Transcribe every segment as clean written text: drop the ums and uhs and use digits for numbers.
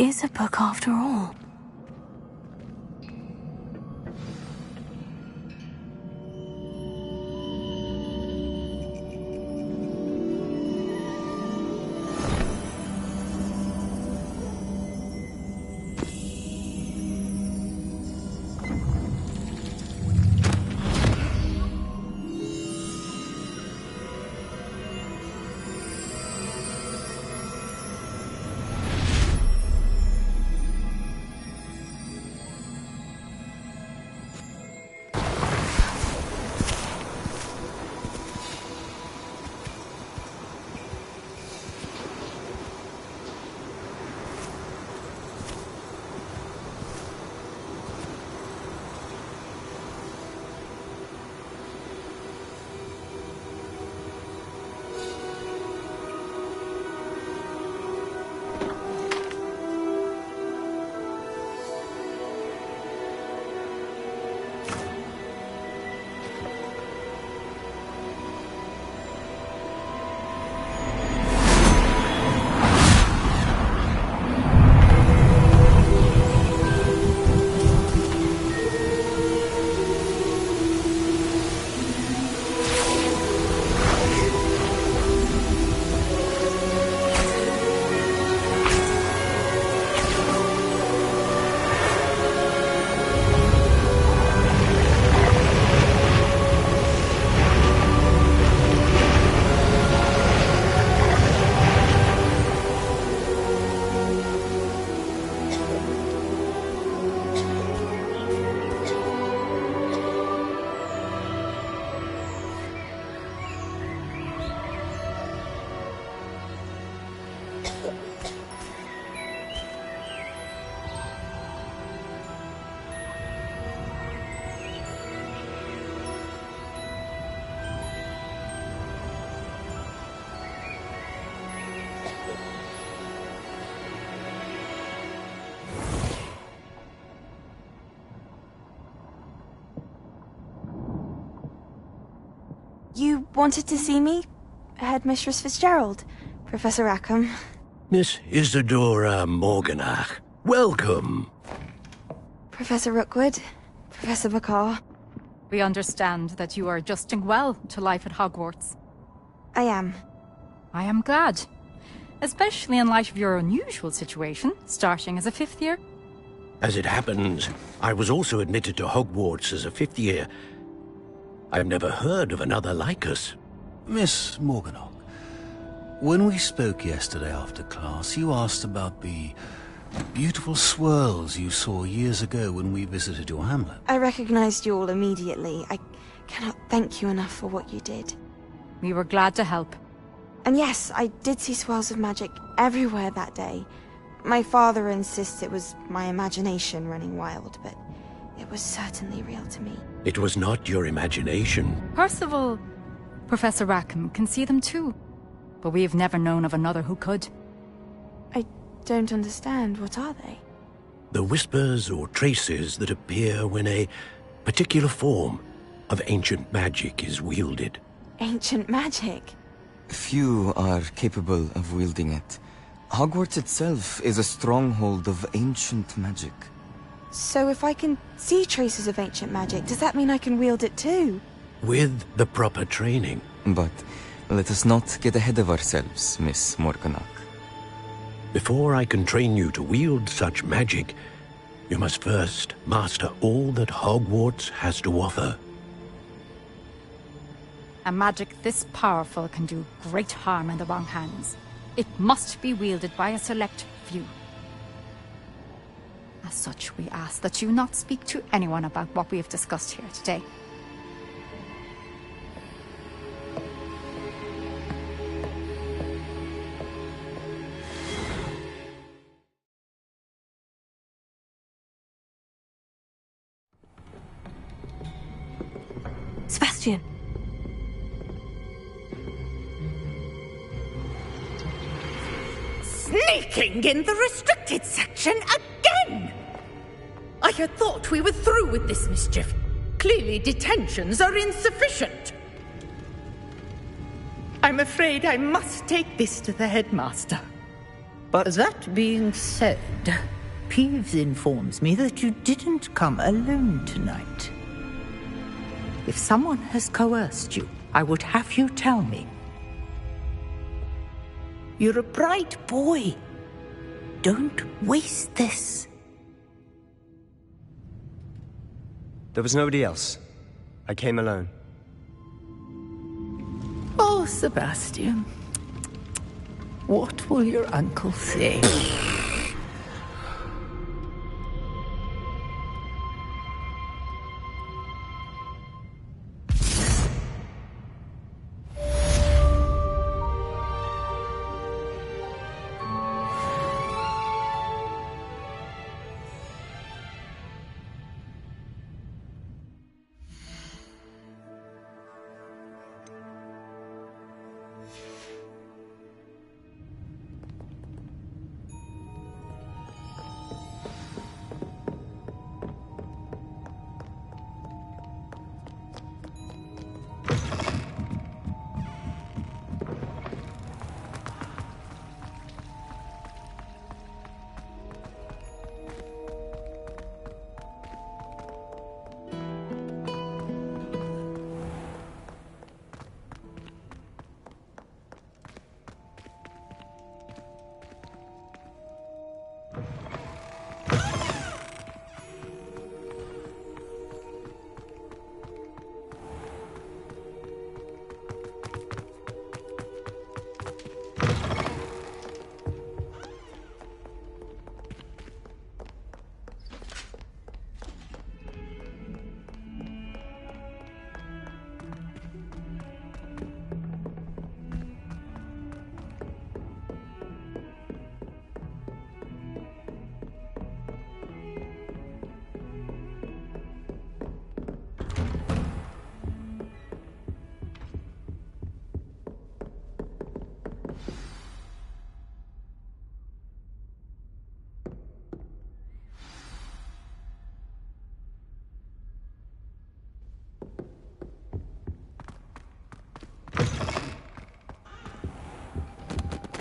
is a book after all. You wanted to see me? Headmistress Fitzgerald, Professor Rackham. Miss Isadora Morganach, welcome. Professor Rookwood, Professor Bakar. We understand that you are adjusting well to life at Hogwarts. I am. I am glad. Especially in light of your unusual situation, starting as a fifth year. As it happens, I was also admitted to Hogwarts as a fifth year. I've never heard of another like us. Miss Morganach, when we spoke yesterday after class, you asked about the beautiful swirls you saw years ago when we visited your hamlet. I recognized you all immediately. I cannot thank you enough for what you did. We were glad to help. And yes, I did see swirls of magic everywhere that day. My father insists it was my imagination running wild, but it was certainly real to me. It was not your imagination. Percival, Professor Rackham can see them too. But we have never known of another who could. I don't understand. What are they? The whispers or traces that appear when a particular form of ancient magic is wielded. Ancient magic? Few are capable of wielding it. Hogwarts itself is a stronghold of ancient magic. So if I can see traces of ancient magic, does that mean I can wield it too? With the proper training. But let us not get ahead of ourselves, Miss Morganach. Before I can train you to wield such magic, you must first master all that Hogwarts has to offer. A magic this powerful can do great harm in the wrong hands. It must be wielded by a select few. As such, we ask that you not speak to anyone about what we have discussed here today. Sebastian! Sneaking in the restricted section again! I had thought we were through with this mischief. Clearly detentions are insufficient. I'm afraid I must take this to the headmaster. But That being said, Peeves informs me that you didn't come alone tonight. If someone has coerced you, I would have you tell me. You're a bright boy. Don't waste this. there was nobody else. I came alone. Oh, Sebastian. What will your uncle say?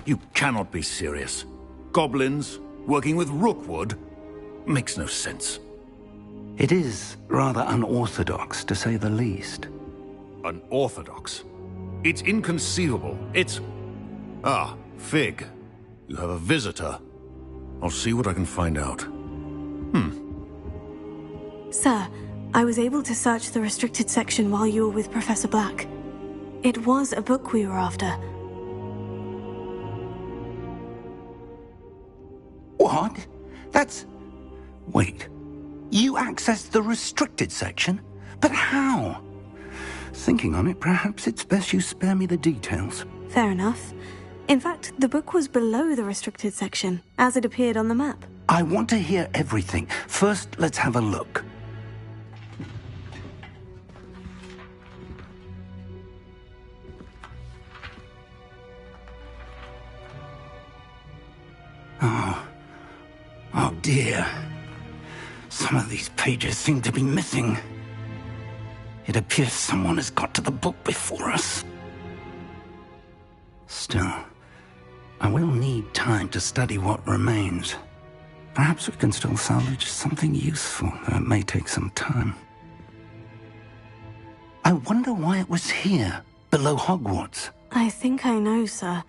You cannot be serious. Goblins working with Rookwood? Makes no sense. It is rather unorthodox, to say the least. Unorthodox? It's inconceivable. It's... Ah, Fig. You have a visitor. I'll see what I can find out. Sir, I was able to search the restricted section while you were with Professor Black. It was a book we were after. What? That's... Wait. You accessed the restricted section? But how? Thinking on it, perhaps it's best you spare me the details. Fair enough. In fact, the book was below the restricted section, as it appeared on the map. I want to hear everything. First, let's have a look. Oh dear. Some of these pages seem to be missing. It appears someone has got to the book before us. Still, I will need time to study what remains. Perhaps we can still salvage something useful, though it may take some time. I wonder why it was here, below Hogwarts. I think I know, sir.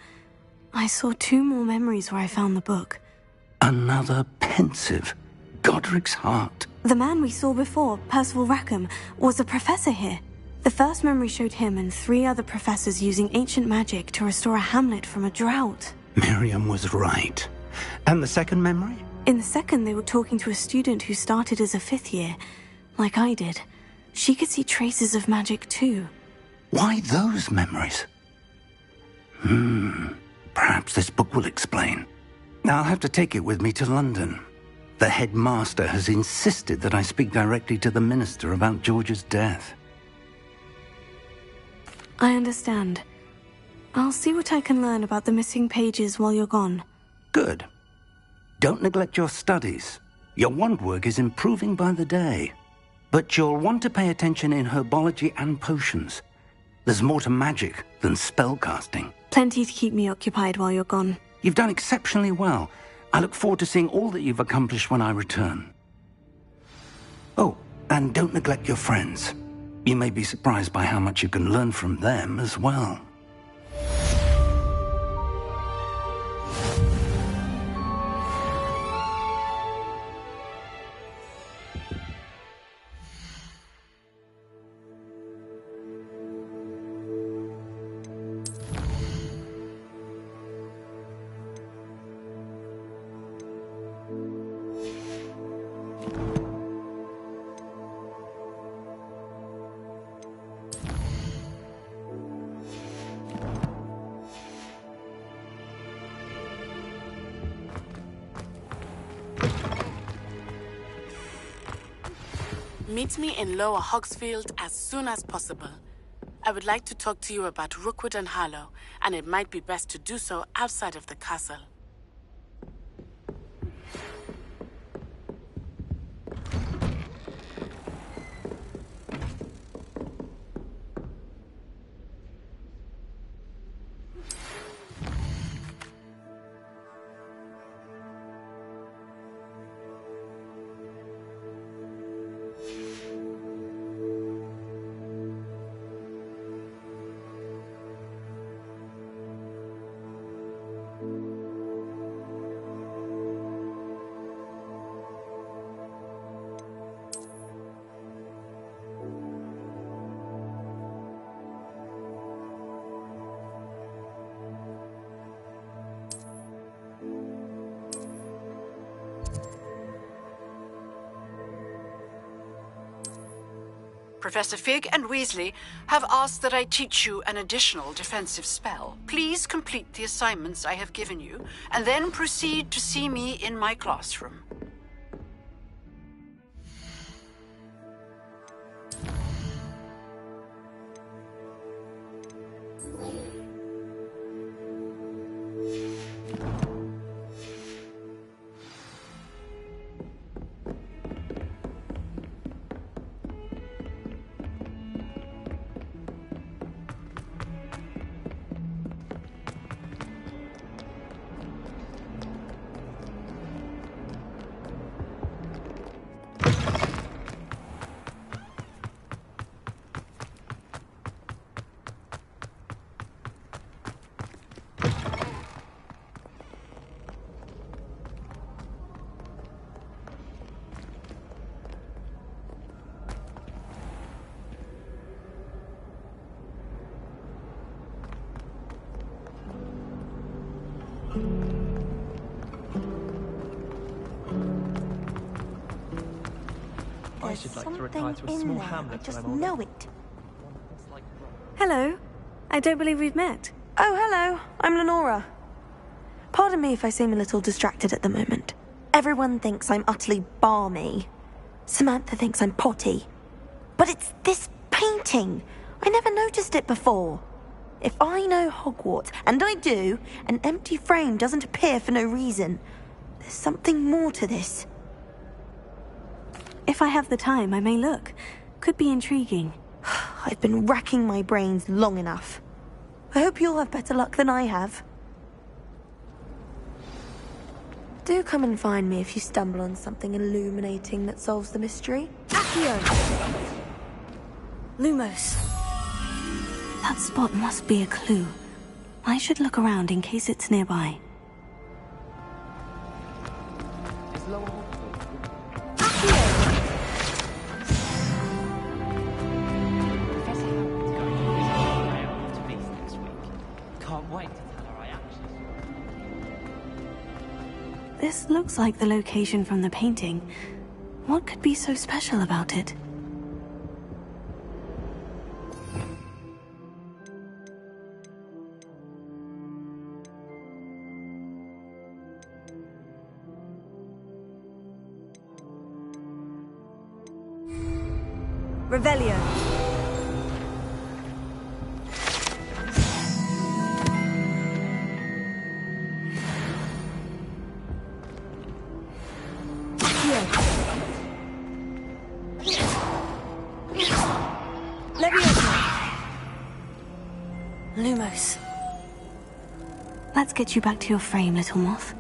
I saw 2 more memories where I found the book. Another pensive. Godric's heart. The man we saw before, Percival Rackham, was a professor here. The first memory showed him and 3 other professors using ancient magic to restore a hamlet from a drought. Miriam was right. And the second memory? In the second, they were talking to a student who started as a 5th year, like I did. She could see traces of magic too. Why those memories? Perhaps this book will explain. I'll have to take it with me to London. The headmaster has insisted that I speak directly to the minister about George's death. I understand. I'll see what I can learn about the missing pages while you're gone. Good. Don't neglect your studies. Your wand work is improving by the day. But you'll want to pay attention in herbology and potions. There's more to magic than spellcasting. Plenty to keep me occupied while you're gone. You've done exceptionally well. I look forward to seeing all that you've accomplished when I return. Oh, and don't neglect your friends. You may be surprised by how much you can learn from them as well. Meet me in Lower Hogsfield as soon as possible. I would like to talk to you about Rookwood and Harlow, and it might be best to do so outside of the castle. Professor Fig and Weasley have asked that I teach you an additional defensive spell. Please complete the assignments I have given you, and then proceed to see me in my classroom. I should like to retire to a small hamlet. I just know it. Hello. I don't believe we've met. Oh, hello. I'm Lenora. Pardon me if I seem a little distracted at the moment. Everyone thinks I'm utterly balmy. Samantha thinks I'm potty. But it's this painting. I never noticed it before. If I know Hogwarts, and I do, an empty frame doesn't appear for no reason. There's something more to this. If I have the time, I may look. Could be intriguing. I've been racking my brains long enough. I hope you'll have better luck than I have. Do come and find me if you stumble on something illuminating that solves the mystery. Accio! Lumos. That spot must be a clue. I should look around in case it's nearby. This looks like the location from the painting. What could be so special about it? Revelio. Lumos. Let's get you back to your frame, little moth.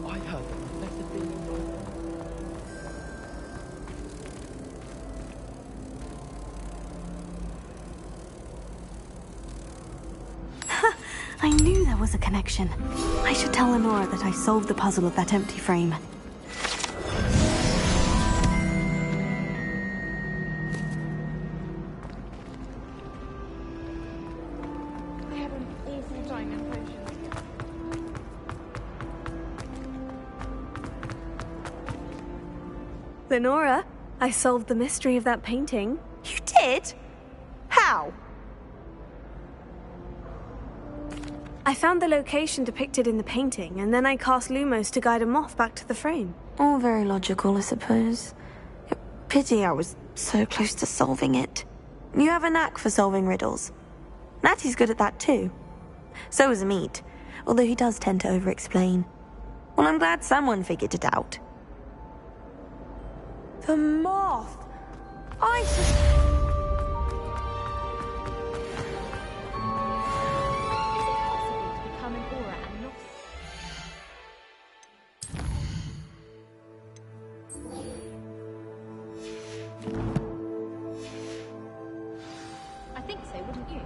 I heard that Professor Fig... I knew there was a connection. I should tell Lenora that I solved the puzzle of that empty frame. I have an awful time in potions. Lenora, I solved the mystery of that painting. You did? How? I found the location depicted in the painting, and then I cast Lumos to guide a moth back to the frame. All very logical, I suppose. Pity I was so close to solving it. You have a knack for solving riddles. Natty's good at that too. So is Amit, although he does tend to over-explain. Well, I'm glad someone figured it out. The moth! I should... Become an aura and not... I think so, wouldn't you?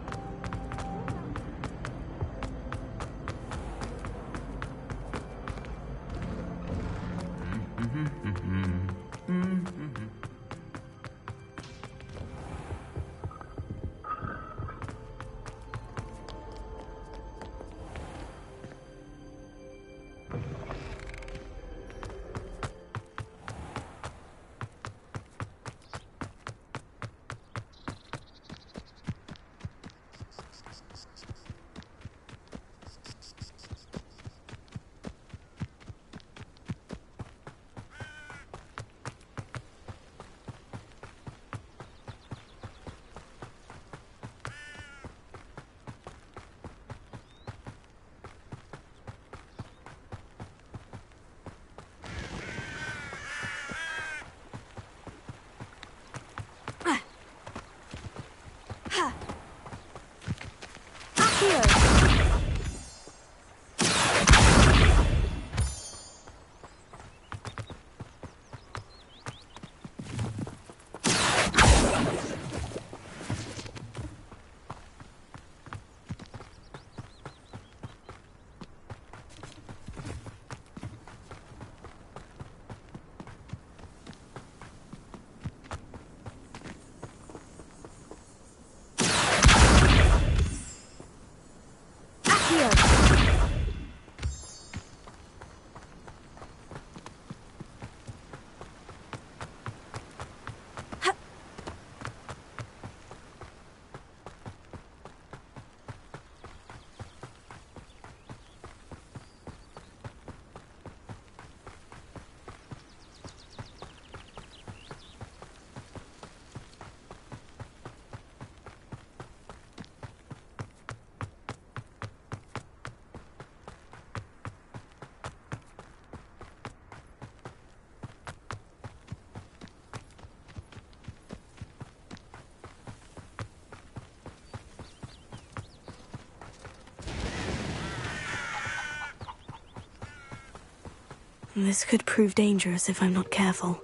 This could prove dangerous if I'm not careful.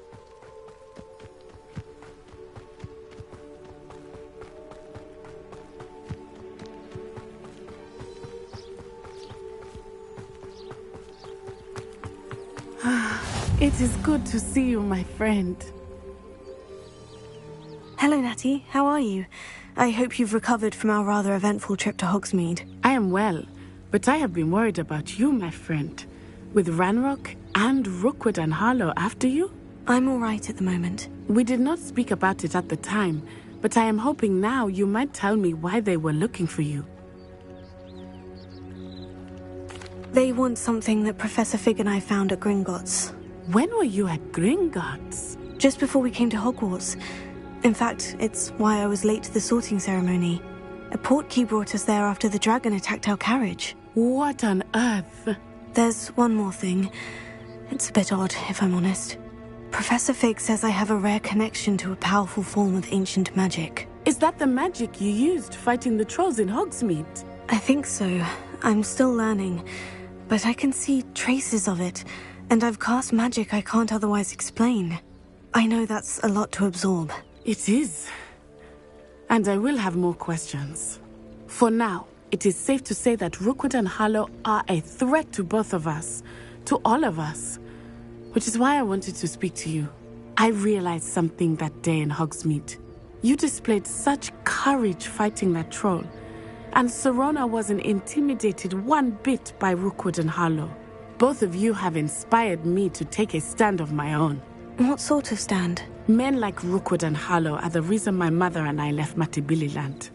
It is good to see you, my friend. Hello, Natty. How are you? I hope you've recovered from our rather eventful trip to Hogsmeade. I am well, but I have been worried about you, my friend. With Ranrock and Rookwood and Harlow after you? I'm all right at the moment. We did not speak about it at the time, but I am hoping now you might tell me why they were looking for you. They want something that Professor Fig and I found at Gringotts. When were you at Gringotts? Just before we came to Hogwarts. In fact, it's why I was late to the sorting ceremony. A portkey brought us there after the dragon attacked our carriage. What on earth? There's one more thing. It's a bit odd, if I'm honest. Professor Fig says I have a rare connection to a powerful form of ancient magic. Is that the magic you used fighting the trolls in Hogsmeade? I think so. I'm still learning, but I can see traces of it, and I've cast magic I can't otherwise explain. I know that's a lot to absorb. It is. And I will have more questions. For now, it is safe to say that Rookwood and Harlow are a threat to both of us, to all of us, which is why I wanted to speak to you. I realized something that day in Hogsmeade. You displayed such courage fighting that troll, and Serona wasn't intimidated one bit by Rookwood and Harlow. Both of you have inspired me to take a stand of my own. What sort of stand? Men like Rookwood and Harlow are the reason my mother and I left Matibili land.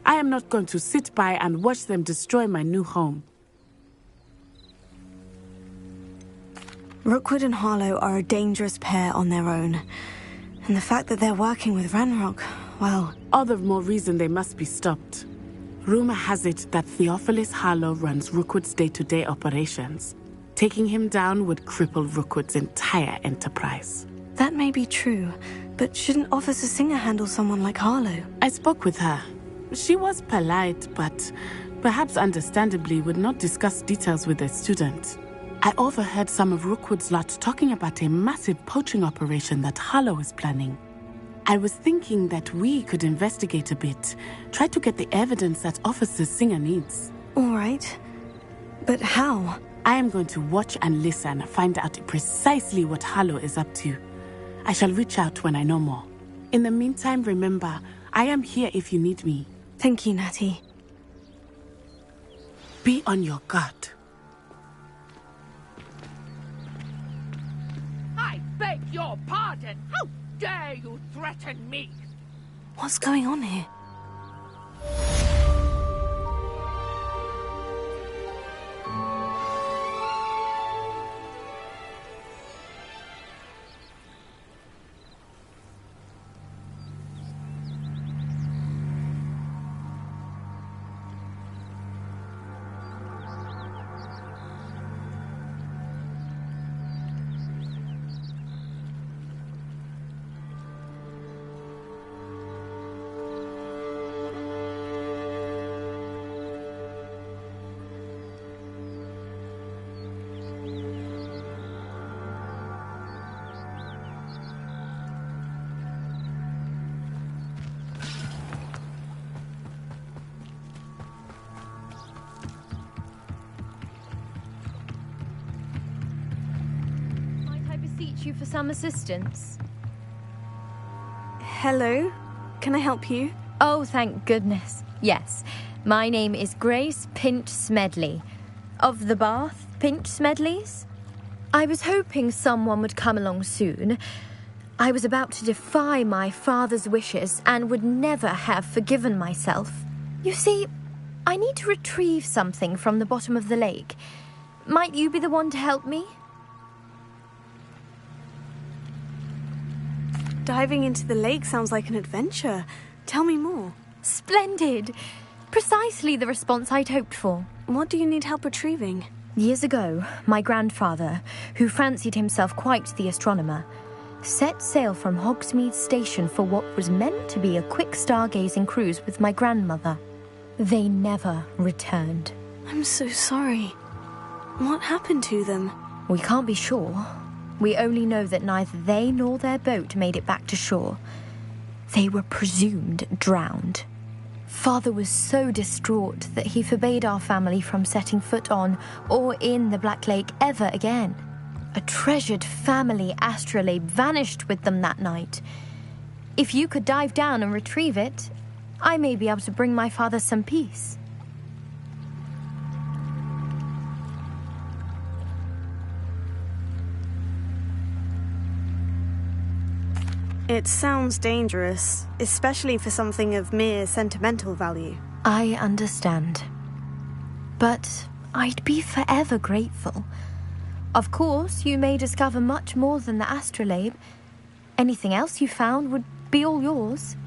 I am not going to sit by and watch them destroy my new home. Rookwood and Harlow are a dangerous pair on their own. And the fact that they're working with Ranrock, well... All the more reason they must be stopped. Rumor has it that Theophilus Harlow runs Rookwood's day-to-day operations. Taking him down would cripple Rookwood's entire enterprise. That may be true, but shouldn't Officer Singer handle someone like Harlow? I spoke with her. She was polite, but perhaps understandably would not discuss details with a student. I overheard some of Rookwood's lot talking about a massive poaching operation that Harlow is planning. I was thinking that we could investigate a bit, try to get the evidence that Officer Singer needs. All right. But how? I am going to watch and listen, find out precisely what Harlow is up to. I shall reach out when I know more. In the meantime, remember, I am here if you need me. Thank you, Natty. Be on your guard. I beg your pardon. How dare you threaten me? What's going on here? You for some assistance? Hello? Can I help you? Oh, thank goodness. Yes. My name is Grace Pinch Smedley. Of the Bath Pinch Smedleys? I was hoping someone would come along soon. I was about to defy my father's wishes and would never have forgiven myself. You see, I need to retrieve something from the bottom of the lake. Might you be the one to help me? Diving into the lake sounds like an adventure. Tell me more. Splendid. Precisely the response I'd hoped for. What do you need help retrieving? Years ago, my grandfather, who fancied himself quite the astronomer, set sail from Hogsmeade Station for what was meant to be a quick stargazing cruise with my grandmother. They never returned. I'm so sorry. What happened to them? We can't be sure. We only know that neither they nor their boat made it back to shore. They were presumed drowned. Father was so distraught that he forbade our family from setting foot on or in the Black Lake ever again. A treasured family astrolabe vanished with them that night. If you could dive down and retrieve it, I may be able to bring my father some peace. It sounds dangerous, especially for something of mere sentimental value. I understand. But I'd be forever grateful. Of course, you may discover much more than the astrolabe. Anything else you found would be all yours.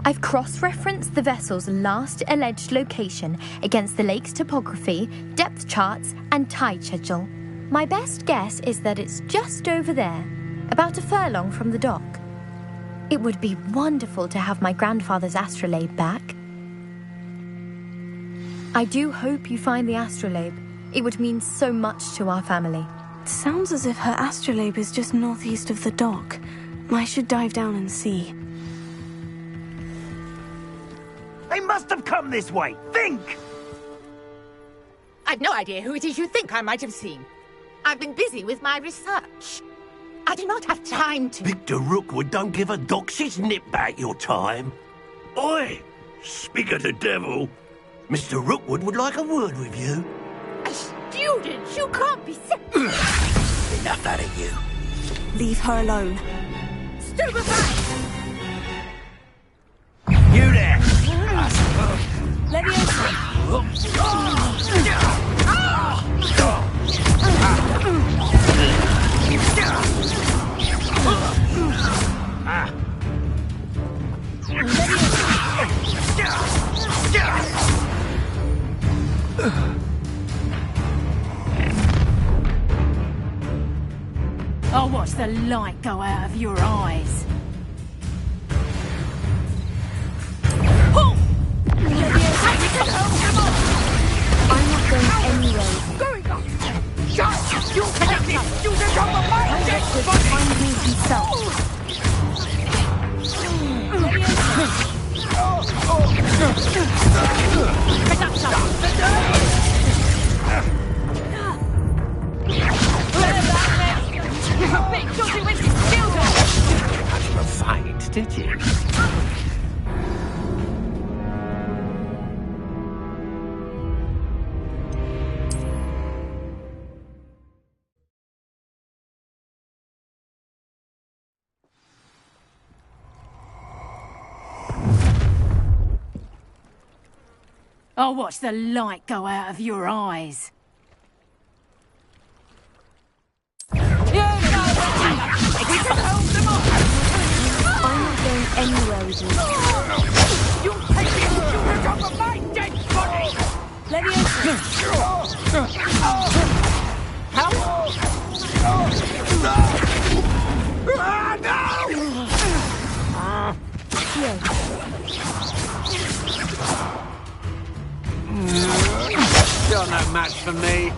I've cross-referenced the vessel's last alleged location against the lake's topography, depth charts, and tide schedule. My best guess is that it's just over there, about a furlong from the dock. It would be wonderful to have my grandfather's astrolabe back. I do hope you find the astrolabe. It would mean so much to our family. Sounds as if her astrolabe is just northeast of the dock. I should dive down and see. They must have come this way. Think! I've no idea who it is you think I might have seen. I've been busy with my research. I do not have time to... Victor Rookwood don't give a doxy's nip back your time. Oi! Speak of the devil. Mr. Rookwood would like a word with you. A student? You can't be sick. Enough out of you. Leave her alone. Stupefy! You there! I'll watch the light go out of your eyes. I'm not going anywhere. Going up! Just you connected! You become a mind! Find me himself. Much of a fight, did you? I'll watch the light go out of your eyes. I'm not going anywhere with you. You take it! You become a mind dead body! Let me in. How? You're no match for me.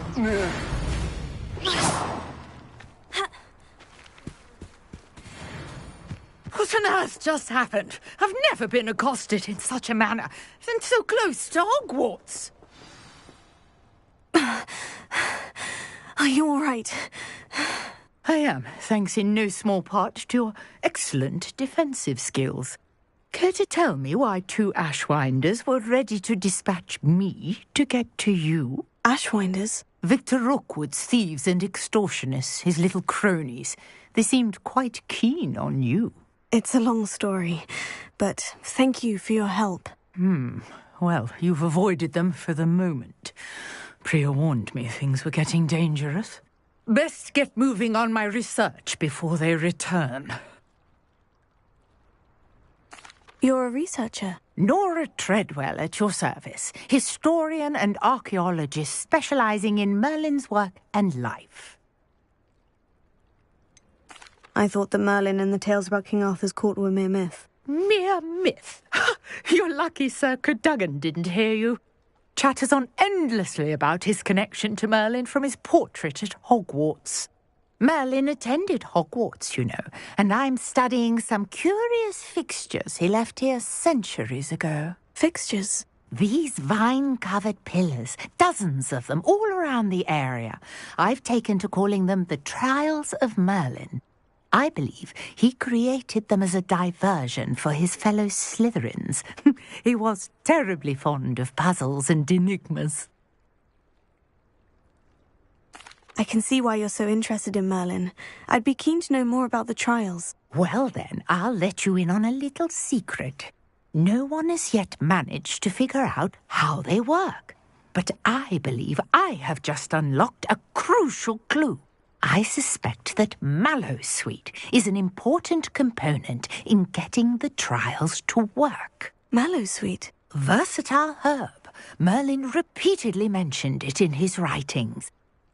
What on earth just happened? I've never been accosted in such a manner, and so close to Hogwarts. Are you all right? I am, thanks in no small part to your excellent defensive skills. Care to tell me why 2 Ashwinders were ready to dispatch me to get to you? Ashwinders? Victor Rookwood's thieves and extortionists, his little cronies. They seemed quite keen on you. It's a long story, but thank you for your help. Well, you've avoided them for the moment. Priya warned me things were getting dangerous. Best get moving on my research before they return. You're a researcher? Nora Treadwell at your service, historian and archaeologist specializing in Merlin's work and life. I thought that Merlin and the tales about King Arthur's court were mere myth. Mere myth? You're lucky Sir Cadogan didn't hear you. Chatters on endlessly about his connection to Merlin from his portrait at Hogwarts. Merlin attended Hogwarts, you know, and I'm studying some curious fixtures he left here centuries ago. Fixtures? These vine-covered pillars, dozens of them, all around the area. I've taken to calling them the Trials of Merlin. I believe he created them as a diversion for his fellow Slytherins. He was terribly fond of puzzles and enigmas. I can see why you're so interested in Merlin. I'd be keen to know more about the trials. Well then, I'll let you in on a little secret. No one has yet managed to figure out how they work. But I believe I have just unlocked a crucial clue. I suspect that Mallowsweet is an important component in getting the trials to work. Mallowsweet? Versatile herb. Merlin repeatedly mentioned it in his writings.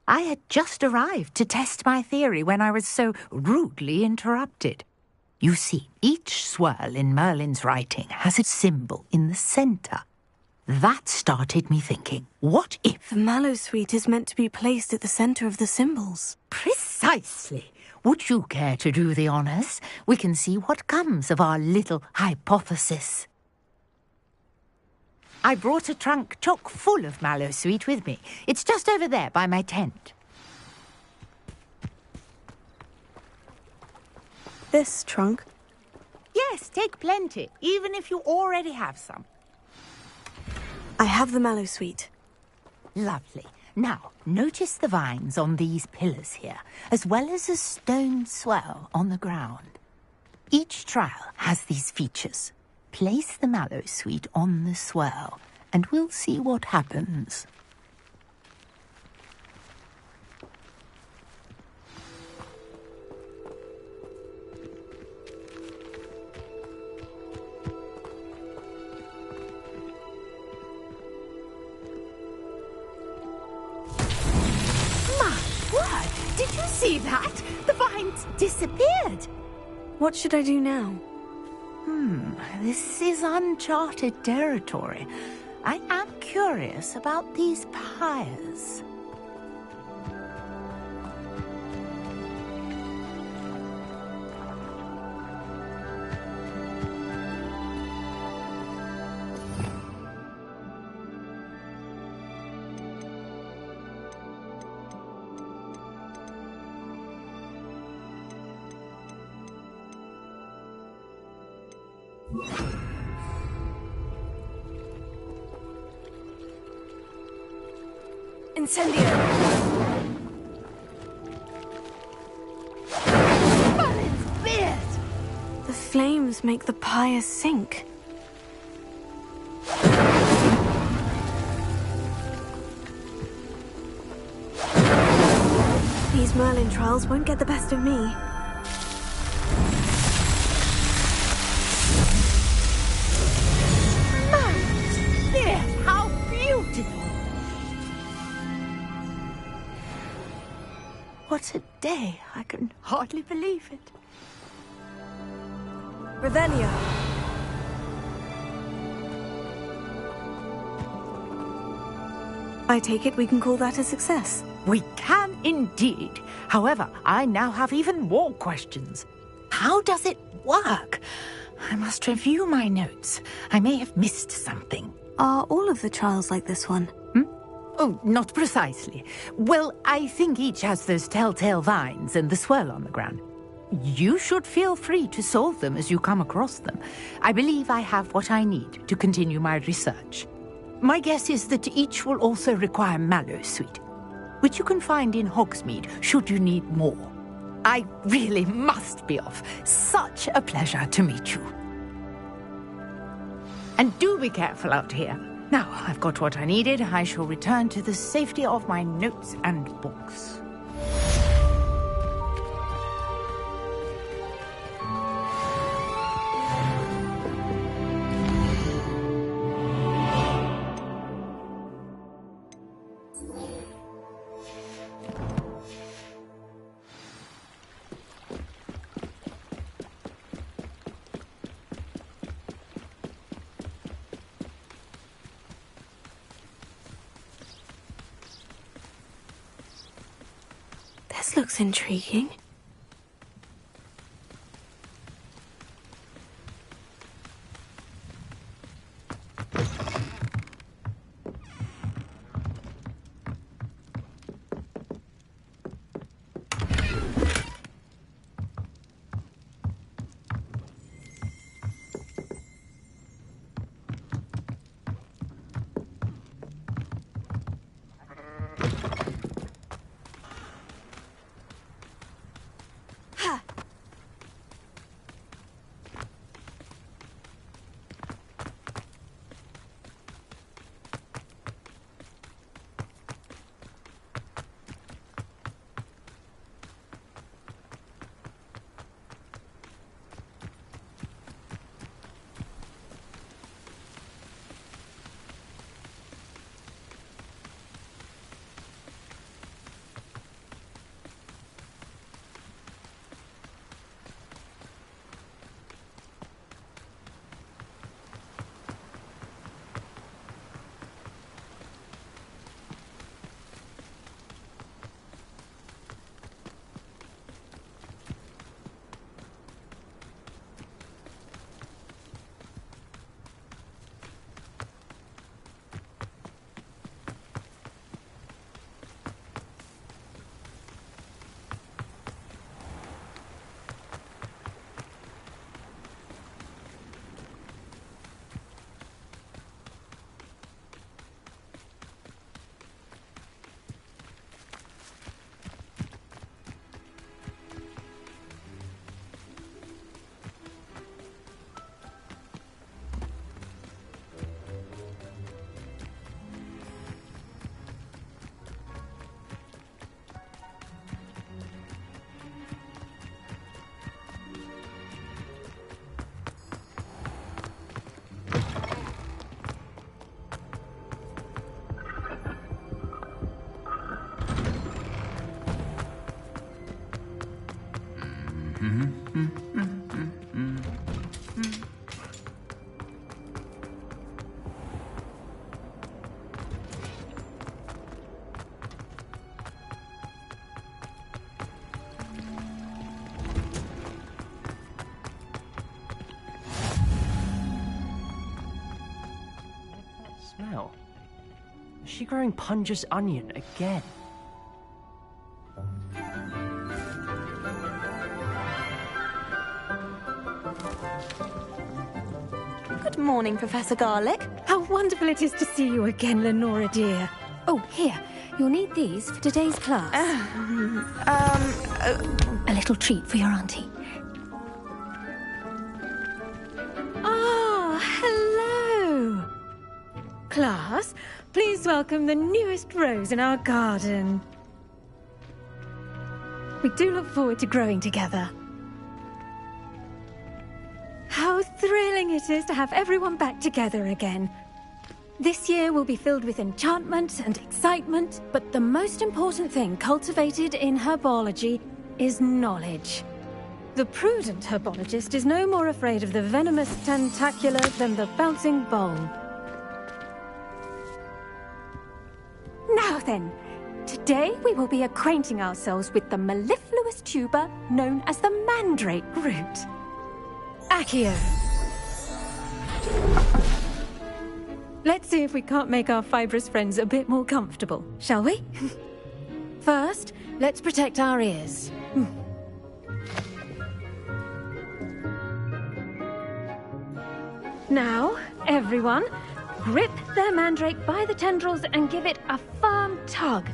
I had just arrived to test my theory when I was so rudely interrupted. You see, each swirl in Merlin's writing has a symbol in the center. That started me thinking, what if... The Mallowsweet is meant to be placed at the center of the symbols. Precisely. Would you care to do the honors? We can see what comes of our little hypothesis. I brought a trunk chock full of Mallowsweet with me. It's just over there by my tent. This trunk? Yes, take plenty, even if you already have some. I have the Mallowsweet. Lovely. Now, notice the vines on these pillars here, as well as a stone swell on the ground. Each trial has these features. Place the Mallowsweet on the swirl, and we'll see what happens. Did you see that? The vines disappeared. What should I do now? This is uncharted territory. I am curious about these pyres. Incendio! Merlin's beard! The flames make the pyre sink. These Merlin trials won't get the best of me. Merlin's beard! How beautiful! What a day! I can hardly believe it. Revelio. I take it we can call that a success. We can indeed. However, I now have even more questions. How does it work? I must review my notes. I may have missed something. Are all of the trials like this one? Oh, not precisely. Well, I think each has those telltale vines and the swirl on the ground. You should feel free to solve them as you come across them. I believe I have what I need to continue my research. My guess is that each will also require Mallowsweet, which you can find in Hogsmeade should you need more. I really must be off. Such a pleasure to meet you. And do be careful out here. Now, I've got what I needed. I shall return to the safety of my notes and books. This looks intriguing. Smell. Is she growing Punja's onion again? Good morning, Professor Garlic. How wonderful it is to see you again, Lenora dear. Oh, here. You'll need these for today's class. A little treat for your auntie. Ah, hello. Class, please welcome the newest rose in our garden. We do look forward to growing together. How thrilling it is to have everyone back together again. This year will be filled with enchantment and excitement, but the most important thing cultivated in herbology is knowledge. The prudent herbologist is no more afraid of the venomous tentacular than the bouncing bulb. Now then, today we will be acquainting ourselves with the mellifluous tuber known as the mandrake root. Accio. Let's see if we can't make our fibrous friends a bit more comfortable, shall we? First, let's protect our ears. Now, everyone, grip their mandrake by the tendrils and give it a firm tug.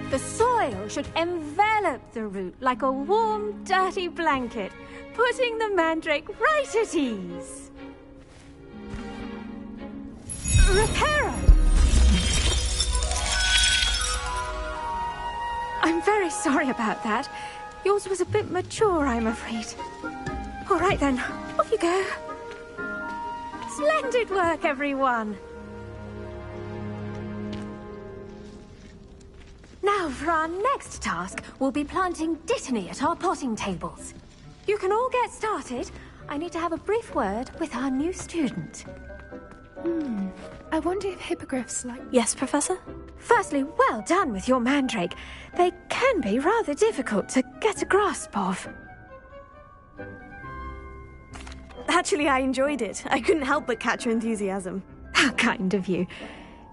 The soil should envelop the root like a warm, dirty blanket, putting the mandrake right at ease. Reparo! I'm very sorry about that. Yours was a bit mature, I'm afraid. All right then, off you go. Splendid work, everyone! Now, for our next task, we'll be planting dittany at our potting tables. You can all get started. I need to have a brief word with our new student. I wonder if hippogriffs like... Yes, Professor? Firstly, well done with your mandrake. They can be rather difficult to get a grasp of. Actually, I enjoyed it. I couldn't help but catch your enthusiasm. How kind of you.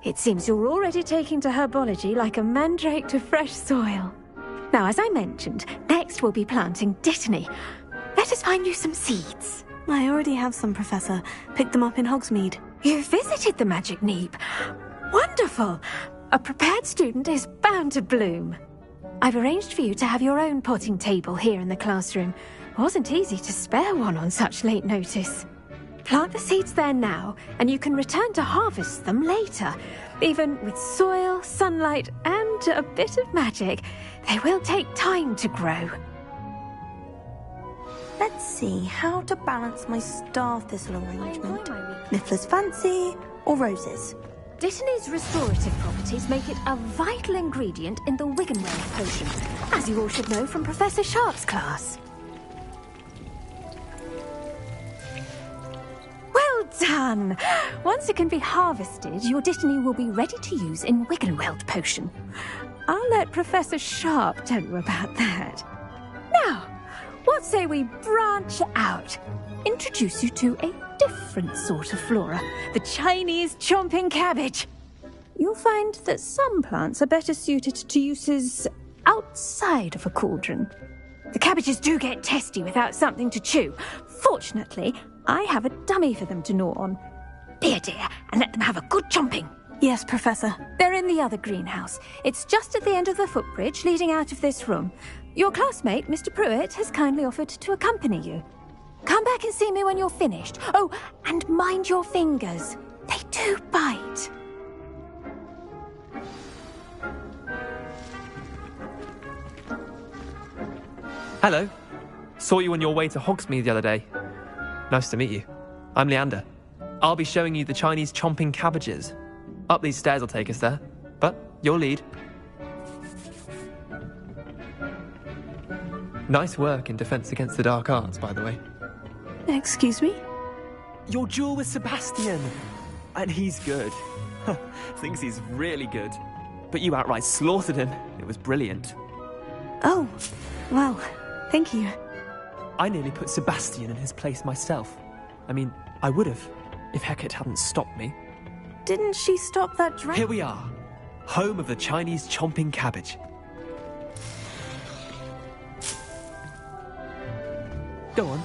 It seems you're already taking to herbology like a mandrake to fresh soil. Now, as I mentioned, next we'll be planting dittany. Let us find you some seeds. I already have some, Professor. Picked them up in Hogsmeade. You visited the Magic Neep. Wonderful! A prepared student is bound to bloom. I've arranged for you to have your own potting table here in the classroom. It wasn't easy to spare one on such late notice. Plant the seeds there now, and you can return to harvest them later. Even with soil, sunlight, and a bit of magic, they will take time to grow. Let's see how to balance my star thistle arrangement. Niffler's fancy or roses? Dittany's restorative properties make it a vital ingredient in the Wiggenweld potion, as you all should know from Professor Sharp's class. Well done! Once it can be harvested, your dittany will be ready to use in Wiggenweld potion. I'll let Professor Sharp tell you about that. Now, what say we branch out? Introduce you to a different sort of flora, the Chinese chomping cabbage. You'll find that some plants are better suited to uses outside of a cauldron. The cabbages do get testy without something to chew. Fortunately, I have a dummy for them to gnaw on. Be dear, and let them have a good chomping. Yes, Professor. They're in the other greenhouse. It's just at the end of the footbridge leading out of this room. Your classmate, Mr. Pruitt, has kindly offered to accompany you. Come back and see me when you're finished. Oh, and mind your fingers. They do bite. Hello. Saw you on your way to Hogsmeade the other day. Nice to meet you. I'm Leander. I'll be showing you the Chinese chomping cabbages. Up these stairs will take us there, but you'll lead. Nice work in Defense Against the Dark Arts, by the way. Excuse me? Your duel with Sebastian! And he's good. Thinks he's really good. But you outright slaughtered him. It was brilliant. Oh, well, thank you. I nearly put Sebastian in his place myself. I mean, I would have, if Hecate hadn't stopped me. Didn't she stop that dragon? Here we are, home of the Chinese chomping cabbage. Go on,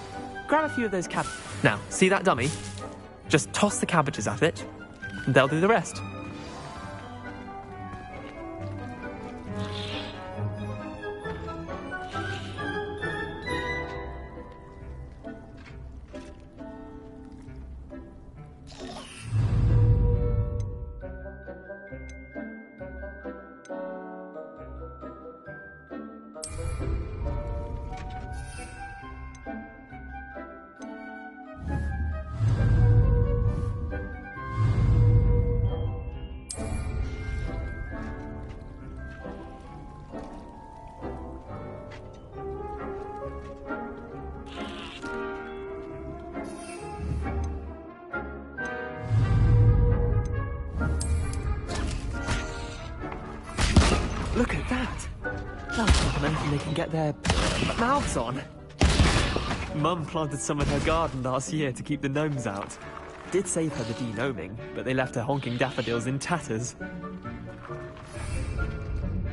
grab a few of those cabbages. Now, see that dummy? Just toss the cabbages at it, and they'll do the rest. Look at that! That's not anything they can get their mouths on. Mum planted some in her garden last year to keep the gnomes out. Did save her the de-gnoming, but they left her honking daffodils in tatters.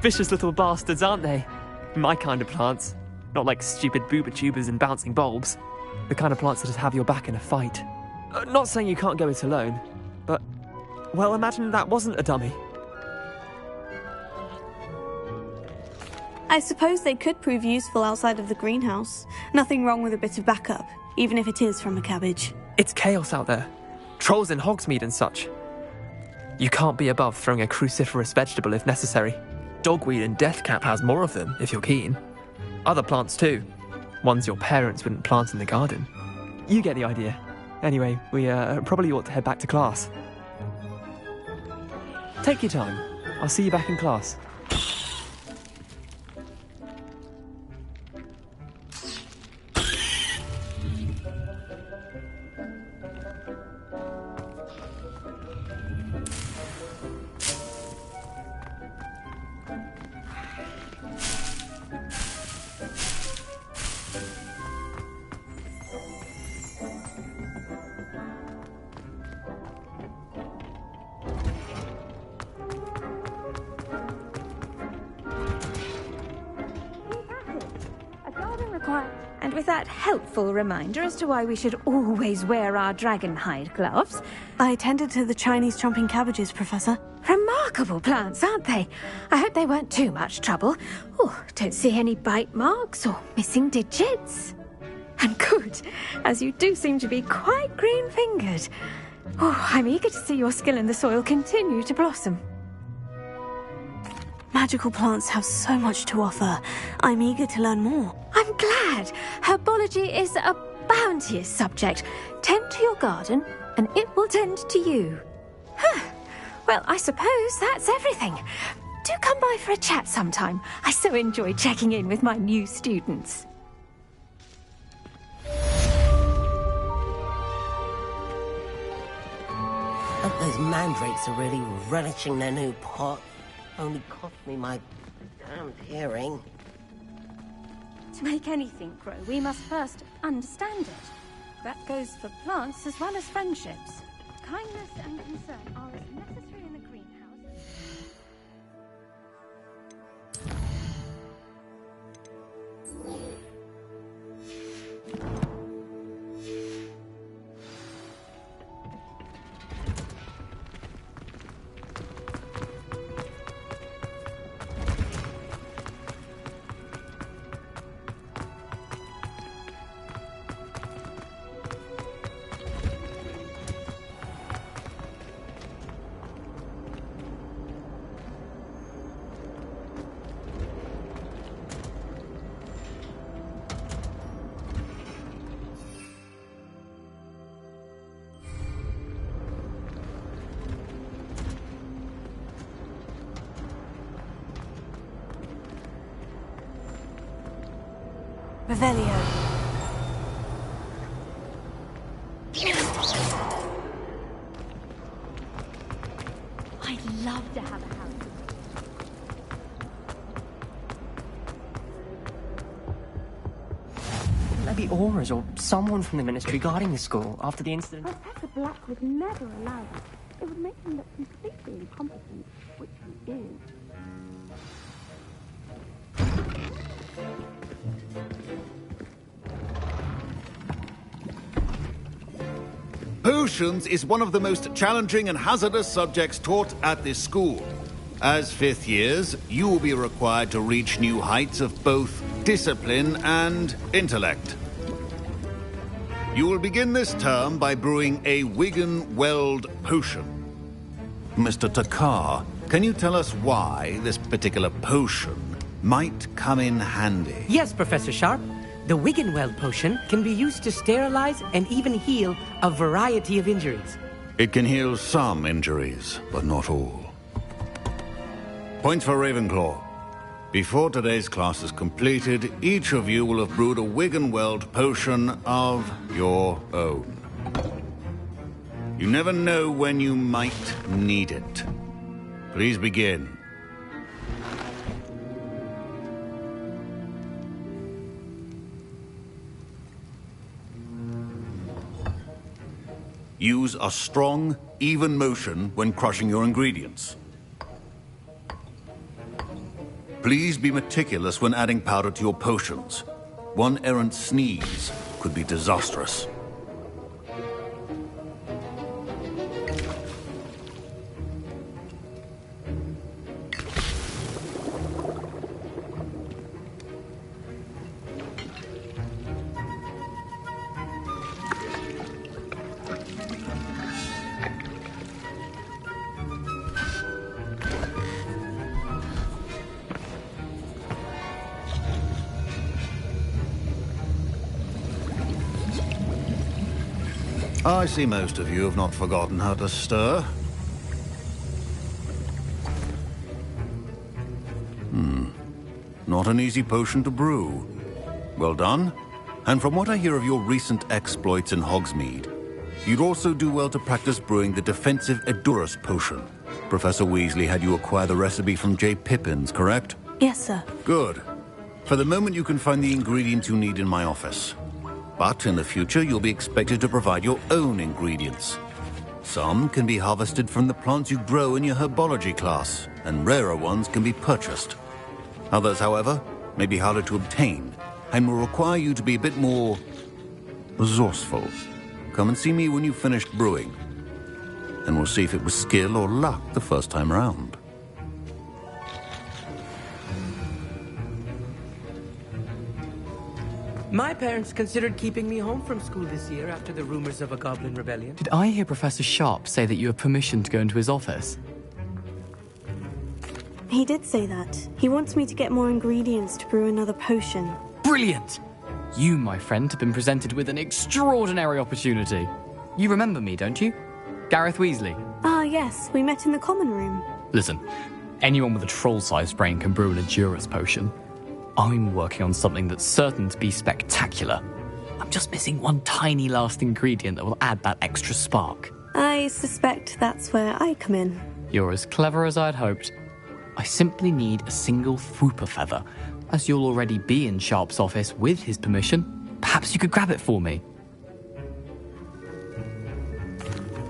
Vicious little bastards, aren't they? My kind of plants. Not like stupid booba tubers and bouncing bulbs. The kind of plants that just have your back in a fight. Not saying you can't go it alone, but... well, imagine that wasn't a dummy. I suppose they could prove useful outside of the greenhouse. Nothing wrong with a bit of backup, even if it is from a cabbage. It's chaos out there. Trolls in Hogsmeade and such. You can't be above throwing a cruciferous vegetable if necessary. Dogweed and deathcap has more of them, if you're keen. Other plants too. Ones your parents wouldn't plant in the garden. You get the idea. Anyway, we probably ought to head back to class. Take your time. I'll see you back in class. And with that helpful reminder as to why we should always wear our dragon hide gloves. I attended to the Chinese chomping cabbages, Professor. Remarkable plants, aren't they? I hope they weren't too much trouble. Oh, don't see any bite marks or missing digits. And good, as you do seem to be quite green-fingered. Oh, I'm eager to see your skill in the soil continue to blossom. Magical plants have so much to offer. I'm eager to learn more. I'm glad. Herbology is a bounteous subject. Tend to your garden, and it will tend to you. Well, I suppose that's everything. Do come by for a chat sometime. I so enjoy checking in with my new students. Those mandrakes are really relishing their new pot. Only cost me my damned hearing. To make anything grow, we must first understand it. That goes for plants as well as friendships. Kindness and concern are as necessary in the greenhouse. Revelio. I'd love to have a house. Maybe Aura's or someone from the Ministry guarding the school after the incident. Professor Black would never allow that. It would make him look completely incompetent, which he is. Potions is one of the most challenging and hazardous subjects taught at this school. As fifth years, you will be required to reach new heights of both discipline and intellect. You will begin this term by brewing a Wigan-Weld potion. Mr. Takar, can you tell us why this particular potion might come in handy? Yes, Professor Sharp. The Wigan-Weld potion can be used to sterilize and even heal a variety of injuries. It can heal some injuries, but not all. Points for Ravenclaw. Before today's class is completed, each of you will have brewed a Wigan-Weld potion of your own. You never know when you might need it. Please begin. Use a strong, even motion when crushing your ingredients. Please be meticulous when adding powder to your potions. One errant sneeze could be disastrous. I see most of you have not forgotten how to stir. Not an easy potion to brew. Well done. And from what I hear of your recent exploits in Hogsmeade, you'd also do well to practice brewing the defensive Edurus potion. Professor Weasley had you acquire the recipe from J. Pippins, correct? Yes, sir. Good. For the moment, you can find the ingredients you need in my office. But in the future, you'll be expected to provide your own ingredients. Some can be harvested from the plants you grow in your herbology class, and rarer ones can be purchased. Others, however, may be harder to obtain, and will require you to be a bit more resourceful. Come and see me when you've finished brewing, and we'll see if it was skill or luck the first time around. My parents considered keeping me home from school this year after the rumors of a goblin rebellion. Did I hear Professor Sharp say that you have permission to go into his office? He did say that. He wants me to get more ingredients to brew another potion. Brilliant! You, my friend, have been presented with an extraordinary opportunity. You remember me, don't you? Gareth Weasley. Ah, yes. We met in the common room. Listen, anyone with a troll-sized brain can brew an Edurus potion. I'm working on something that's certain to be spectacular. I'm just missing one tiny last ingredient that will add that extra spark. I suspect that's where I come in. You're as clever as I'd hoped. I simply need a single Fwooper feather. As you'll already be in Sharp's office with his permission, perhaps you could grab it for me.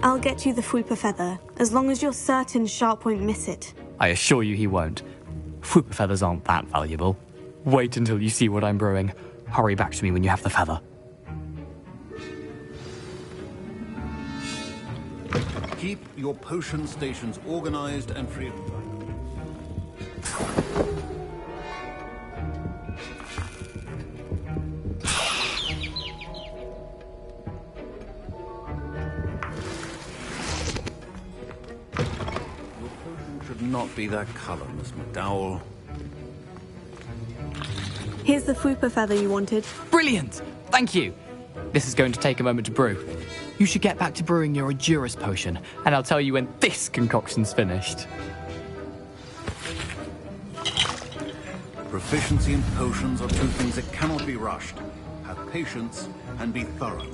I'll get you the Fwooper feather, as long as you're certain Sharp won't miss it. I assure you he won't. Fwooper feathers aren't that valuable. Wait until you see what I'm brewing. Hurry back to me when you have the feather. Keep your potion stations organized and free of... Your potion should not be that color, Miss McDowell. Here's the Fwooper feather you wanted. Brilliant! Thank you! This is going to take a moment to brew. You should get back to brewing your Edurus potion, and I'll tell you when this concoction's finished. Proficiency and potions are two things that cannot be rushed. Have patience and be thorough.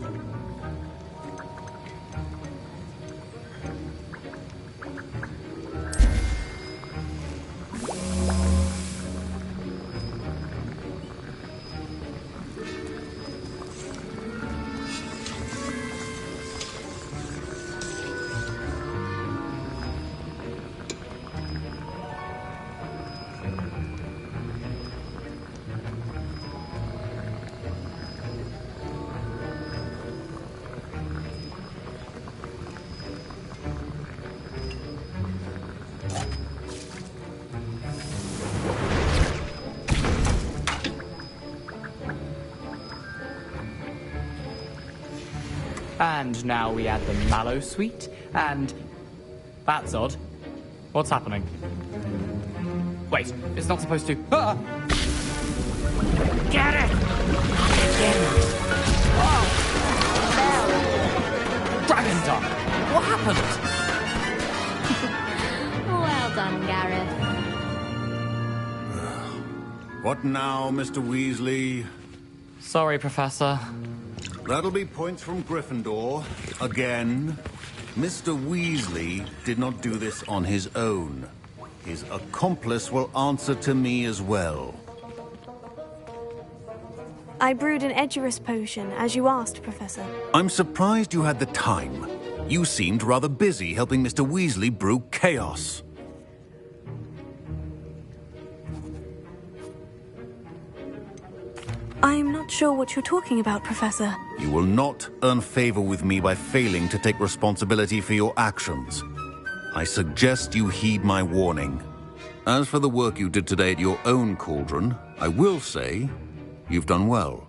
And now we add the mallow sweet, and... That's odd. What's happening? Wait, it's not supposed to... Ah! Get it! Dragon Tongue! What happened? Well done, Gareth. What now, Mr. Weasley? Sorry, Professor. That'll be points from Gryffindor. Again. Mr. Weasley did not do this on his own. His accomplice will answer to me as well. I brewed an Edurus potion, as you asked, Professor. I'm surprised you had the time. You seemed rather busy helping Mr. Weasley brew chaos. I'm not sure what you're talking about, Professor. You will not earn favor with me by failing to take responsibility for your actions. I suggest you heed my warning. As for the work you did today at your own cauldron, I will say you've done well.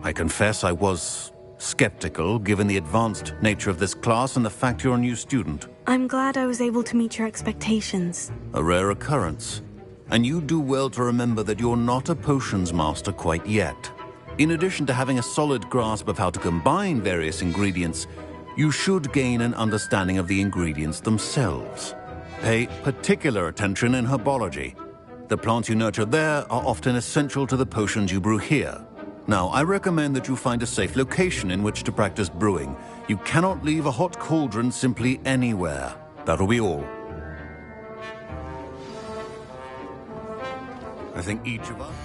I confess I was skeptical, given the advanced nature of this class and the fact you're a new student. I'm glad I was able to meet your expectations. A rare occurrence. And you do well to remember that you're not a potions master quite yet. In addition to having a solid grasp of how to combine various ingredients, you should gain an understanding of the ingredients themselves. Pay particular attention in herbology. The plants you nurture there are often essential to the potions you brew here. Now, I recommend that you find a safe location in which to practice brewing. You cannot leave a hot cauldron simply anywhere. That'll be all. I think each of us...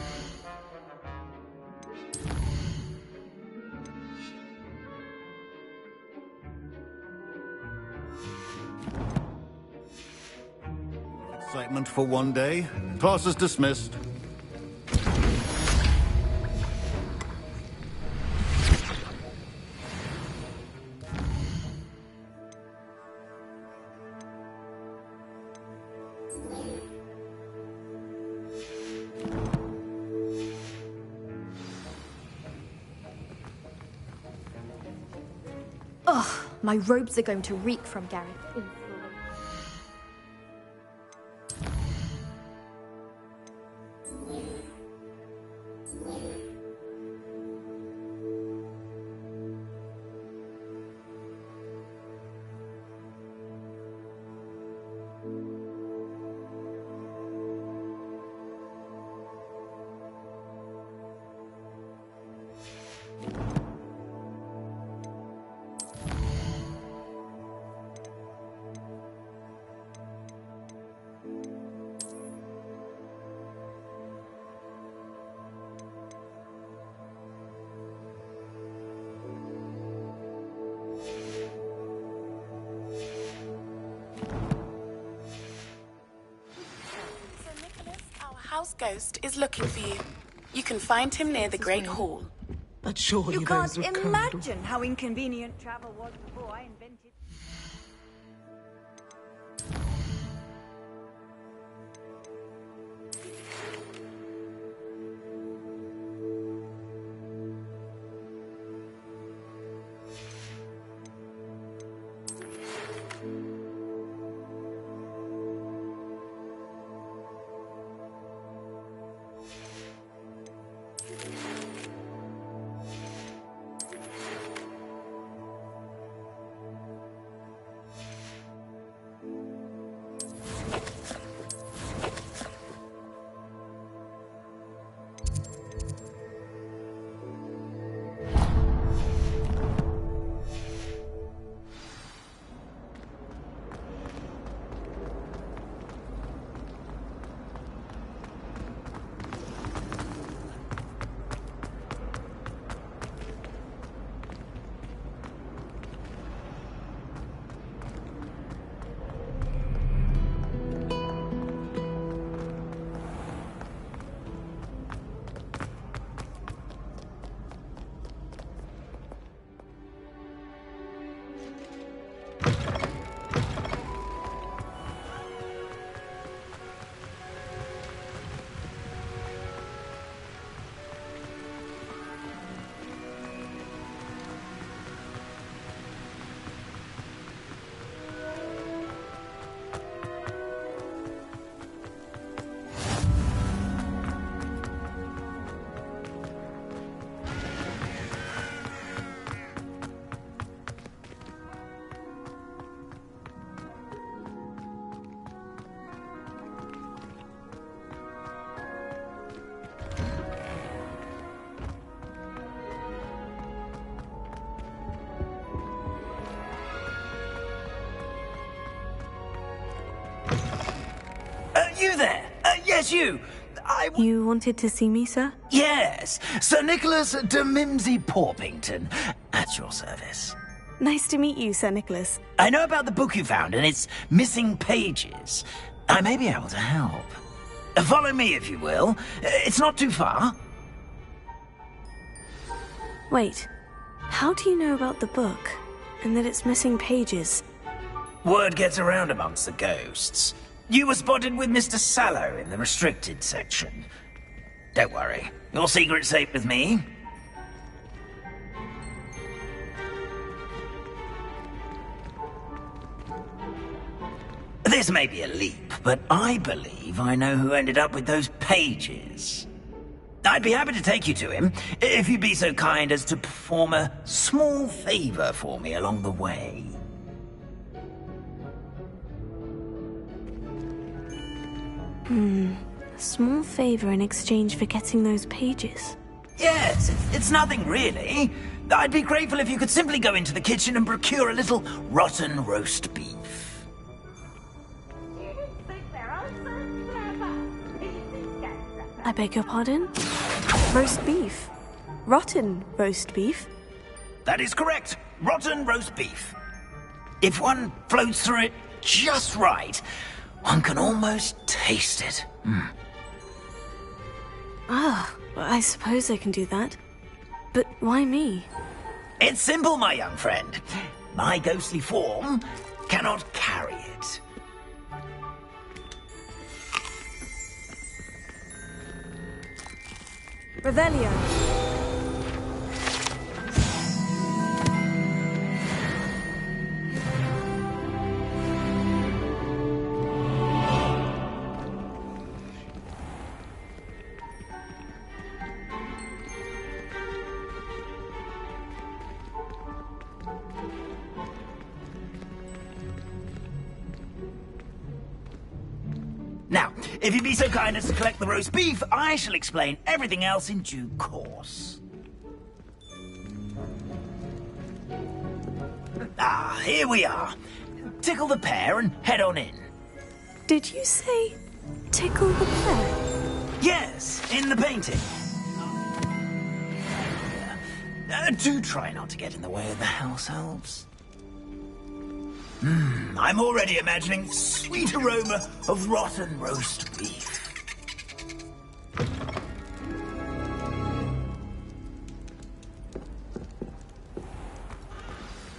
Excitement for one day. Class is dismissed. Ugh, my robes are going to reek from Gareth. House ghost is looking for you. You can find him near the Great Hall. But surely You can't imagine how inconvenient travel was before I invented... you there! Yes, you! You wanted to see me, sir? Yes, Sir Nicholas de Mimsy Porpington, at your service. Nice to meet you, Sir Nicholas. I know about the book you found and its missing pages. I may be able to help. Follow me, if you will. It's not too far. Wait, how do you know about the book and that it's missing pages? Word gets around amongst the ghosts. You were spotted with Mr. Sallow in the restricted section. Don't worry, your secret's safe with me. This may be a leap, but I believe I know who ended up with those pages. I'd be happy to take you to him, if you'd be so kind as to perform a small favor for me along the way. A small favor in exchange for getting those pages. Yes, it's nothing really. I'd be grateful if you could simply go into the kitchen and procure a little rotten roast beef. I beg your pardon? Roast beef? Rotten roast beef? That is correct. Rotten roast beef. If one floats through it just right, one can almost taste it. Ah, I suppose I can do that. But why me? It's simple, my young friend. My ghostly form cannot carry it. Revelio. Now, if you'd be so kind as to collect the roast beef, I shall explain everything else in due course. Ah, here we are. Tickle the pear and head on in. Did you say tickle the pear? Yes, in the painting. Do try not to get in the way of the house elves. I'm already imagining the sweet aroma of rotten roast beef.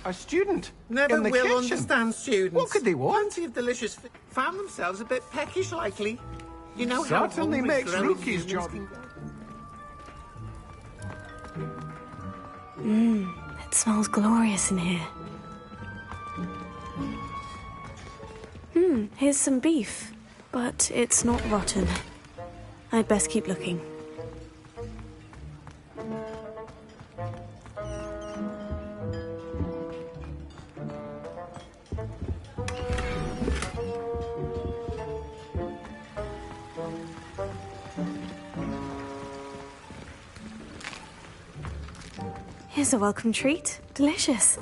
A student Never in the will kitchen. understand students. What could they want? Plenty of delicious found themselves a bit peckish likely. You know Certainly how makes hungry rookies' humans job. can get. It smells glorious in here. Here's some beef, but it's not rotten. I'd best keep looking. Here's a welcome treat. Delicious.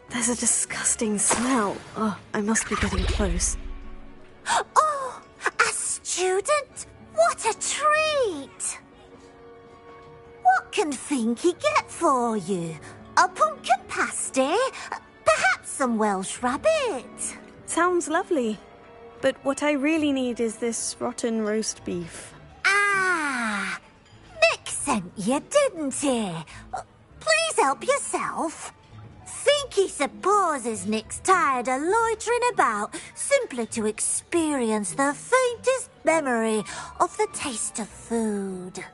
There's a disgusting smell. Oh, I must be getting close. Oh, a student? What a treat! What can Finky get for you? A pumpkin pasty? Perhaps some Welsh rabbit? Sounds lovely. But what I really need is this rotten roast beef. Ah, Nick sent you, didn't he? Please help yourself. Finky supposes Nick's tired of loitering about simply to experience the faintest memory of the taste of food.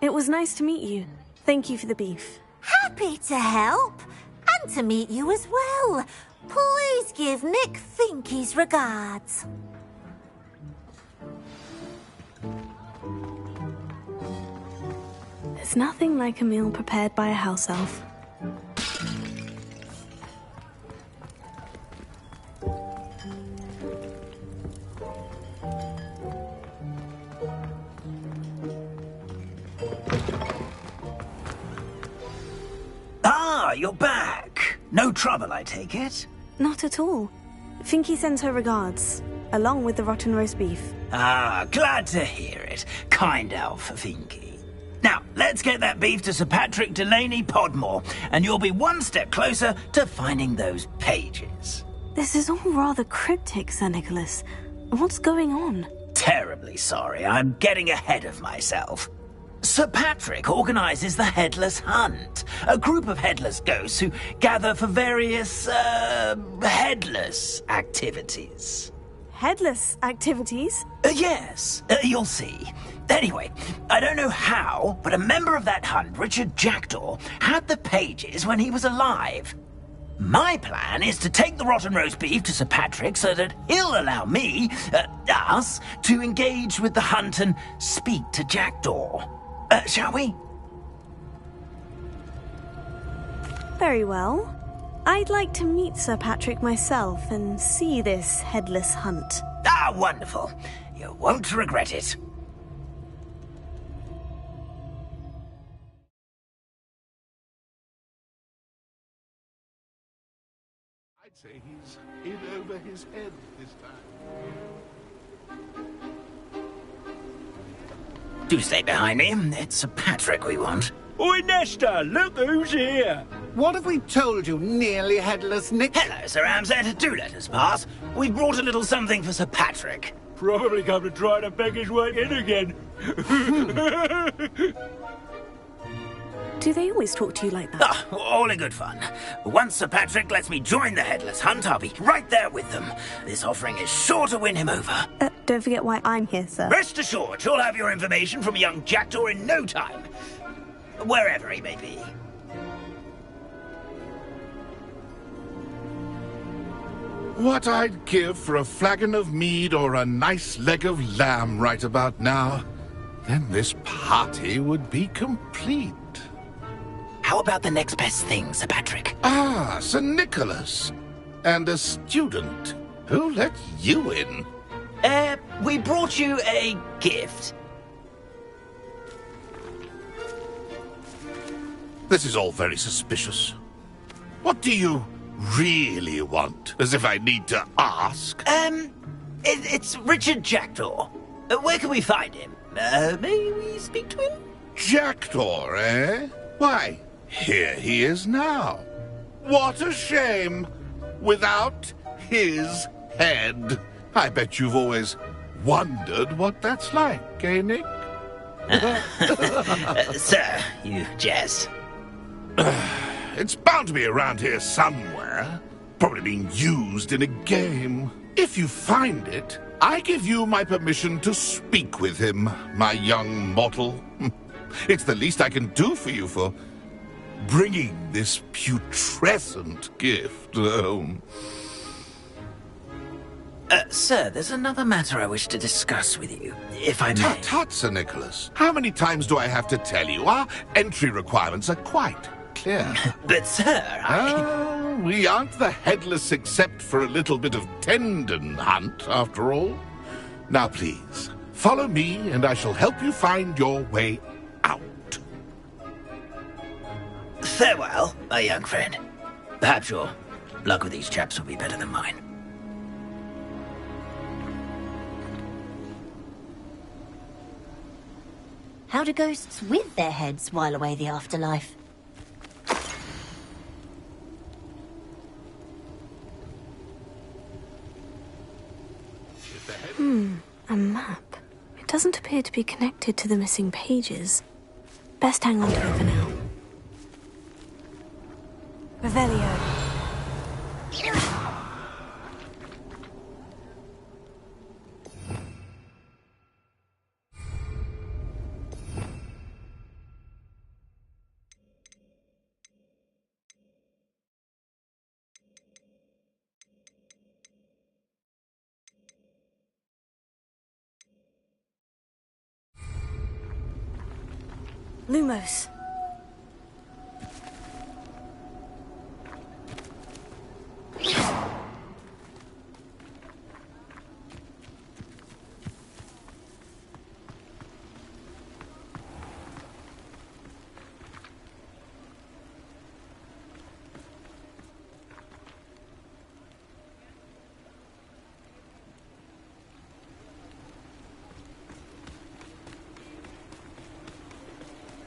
It was nice to meet you. Thank you for the beef. Happy to help. glad to meet you as well. Please give Nick Finky's regards. There's nothing like a meal prepared by a house elf. Ah, you're back. No trouble, I take it? Not at all. Finky sends her regards, along with the rotten roast beef. Ah, glad to hear it. Kind elf, Finky. Now, let's get that beef to Sir Patrick Delaney Podmore, and you'll be one step closer to finding those pages. This is all rather cryptic, Sir Nicholas. What's going on? Terribly sorry, I'm getting ahead of myself. Sir Patrick organises the Headless Hunt, a group of headless ghosts who gather for various, headless activities. Headless activities? Yes, you'll see. Anyway, I don't know how, but a member of that hunt, Richard Jackdaw, had the pages when he was alive. My plan is to take the rotten roast beef to Sir Patrick so that he'll allow me, us, to engage with the hunt and speak to Jackdaw. Shall we? Very well. I'd like to meet Sir Patrick myself and see this headless hunt. Ah, wonderful. You won't regret it. I'd say he's in over his head this time. Do stay behind me. It's Sir Patrick we want. Oi, Nesta, look who's here. What have we told you, nearly headless Nick? Hello, Sir Ramsett. Do let us pass. We brought a little something for Sir Patrick. Probably come to try to beg his way in again. Do they always talk to you like that? Ah, all in good fun. Once Sir Patrick lets me join the Headless Hunt, I'll be right there with them. This offering is sure to win him over. Don't forget why I'm here, sir. Rest assured, you'll have your information from young Jackdaw in no time. Wherever he may be. What I'd give for a flagon of mead or a nice leg of lamb right about now. Then this party would be complete. How about the next best thing, Sir Patrick? Ah, Sir Nicholas. And a student. Who let you in? We brought you a gift. This is all very suspicious. What do you really want? As if I need to ask. It's Richard Jackdaw. Where can we find him? May we speak to him? Jackdaw, eh? Why, here he is now. What a shame. Without his head. I bet you've always wondered what that's like, eh, Nick? Sir, you jest. It's bound to be around here somewhere. Probably being used in a game. If you find it, I give you my permission to speak with him, my young mortal. It's the least I can do for you for bringing this putrescent gift home. Sir, there's another matter I wish to discuss with you, if I may. Tut, tut, Sir Nicholas. How many times do I have to tell you? Our entry requirements are quite clear. But, sir, we aren't the headless except for a little bit of tendon hunt, after all. Now, please, follow me, and I shall help you find your way out. Farewell, my young friend. Perhaps your luck with these chaps will be better than mine. How do ghosts with their heads while away the afterlife? A map. It doesn't appear to be connected to the missing pages. Best hang on to it for now. Revelio. Lumos.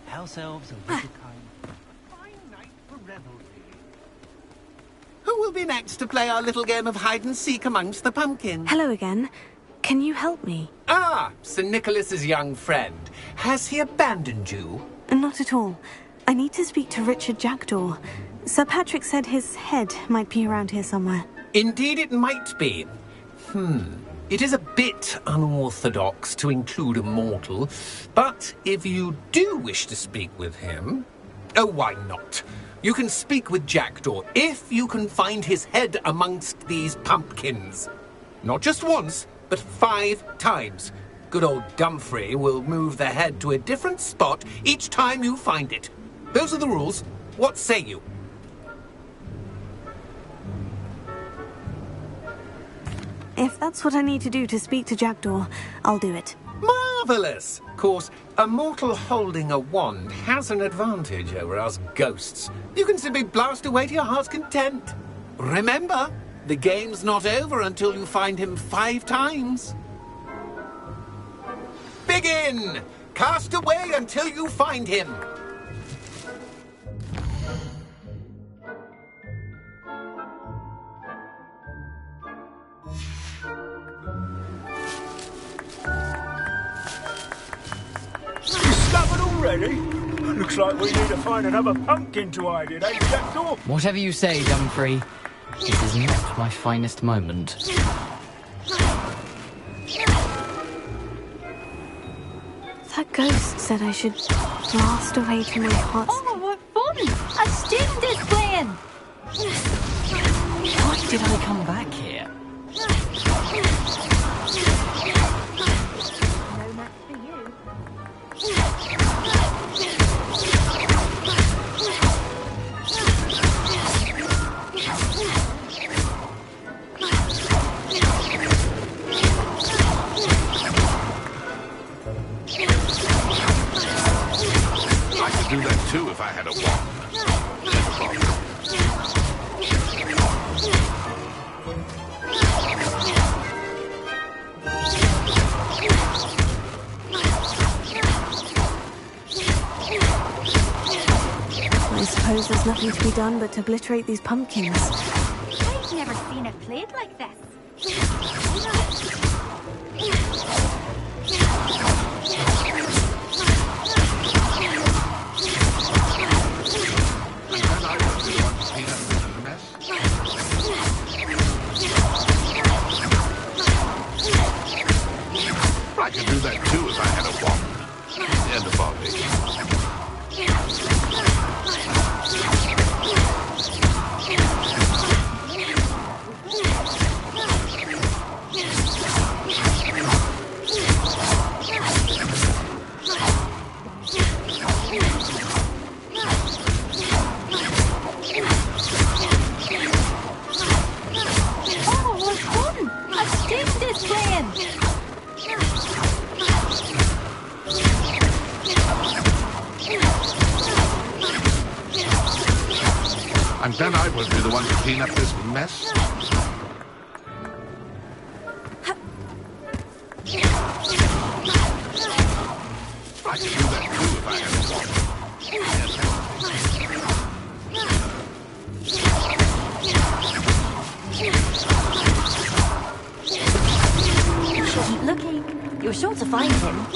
House elves and wicked kind. Fine night for revelry. Who will be next to play our little game of hide-and-seek amongst the pumpkins? Hello again. Can you help me? Ah, Sir Nicholas's young friend. Has he abandoned you? Not at all. I need to speak to Richard Jackdaw. Sir Patrick said his head might be around here somewhere. Indeed it might be. It is a bit unorthodox to include a mortal, but if you do wish to speak with him... Oh, why not? You can speak with Jackdaw if you can find his head amongst these pumpkins. Not just once, but 5 times. Good old Dumfrey will move the head to a different spot each time you find it. Those are the rules. What say you? If that's what I need to do to speak to Jackdaw, I'll do it. Marvellous! Of course, a mortal holding a wand has an advantage over us ghosts. You can simply blast away to your heart's content. Remember, the game's not over until you find him 5 times. Begin! Cast away until you find him. Discovered already? Looks like we need to find another pumpkin to hide in, eh, Jackdaw? Whatever you say, Dumfrey. This is not my finest moment. That ghost said I should blast away to my heart's... Oh, what fun! A student is playing! Why did I come back here? No match for you. I could do that too if I had a wand. I suppose there's nothing to be done but to obliterate these pumpkins. I've never seen it played like this. I could do that too if I had a wand. And a body. Oh, what fun! A student is playing! And then I would be the one to clean up this mess. I could do that too if I had a wand. Keep looking. You're sure to find him.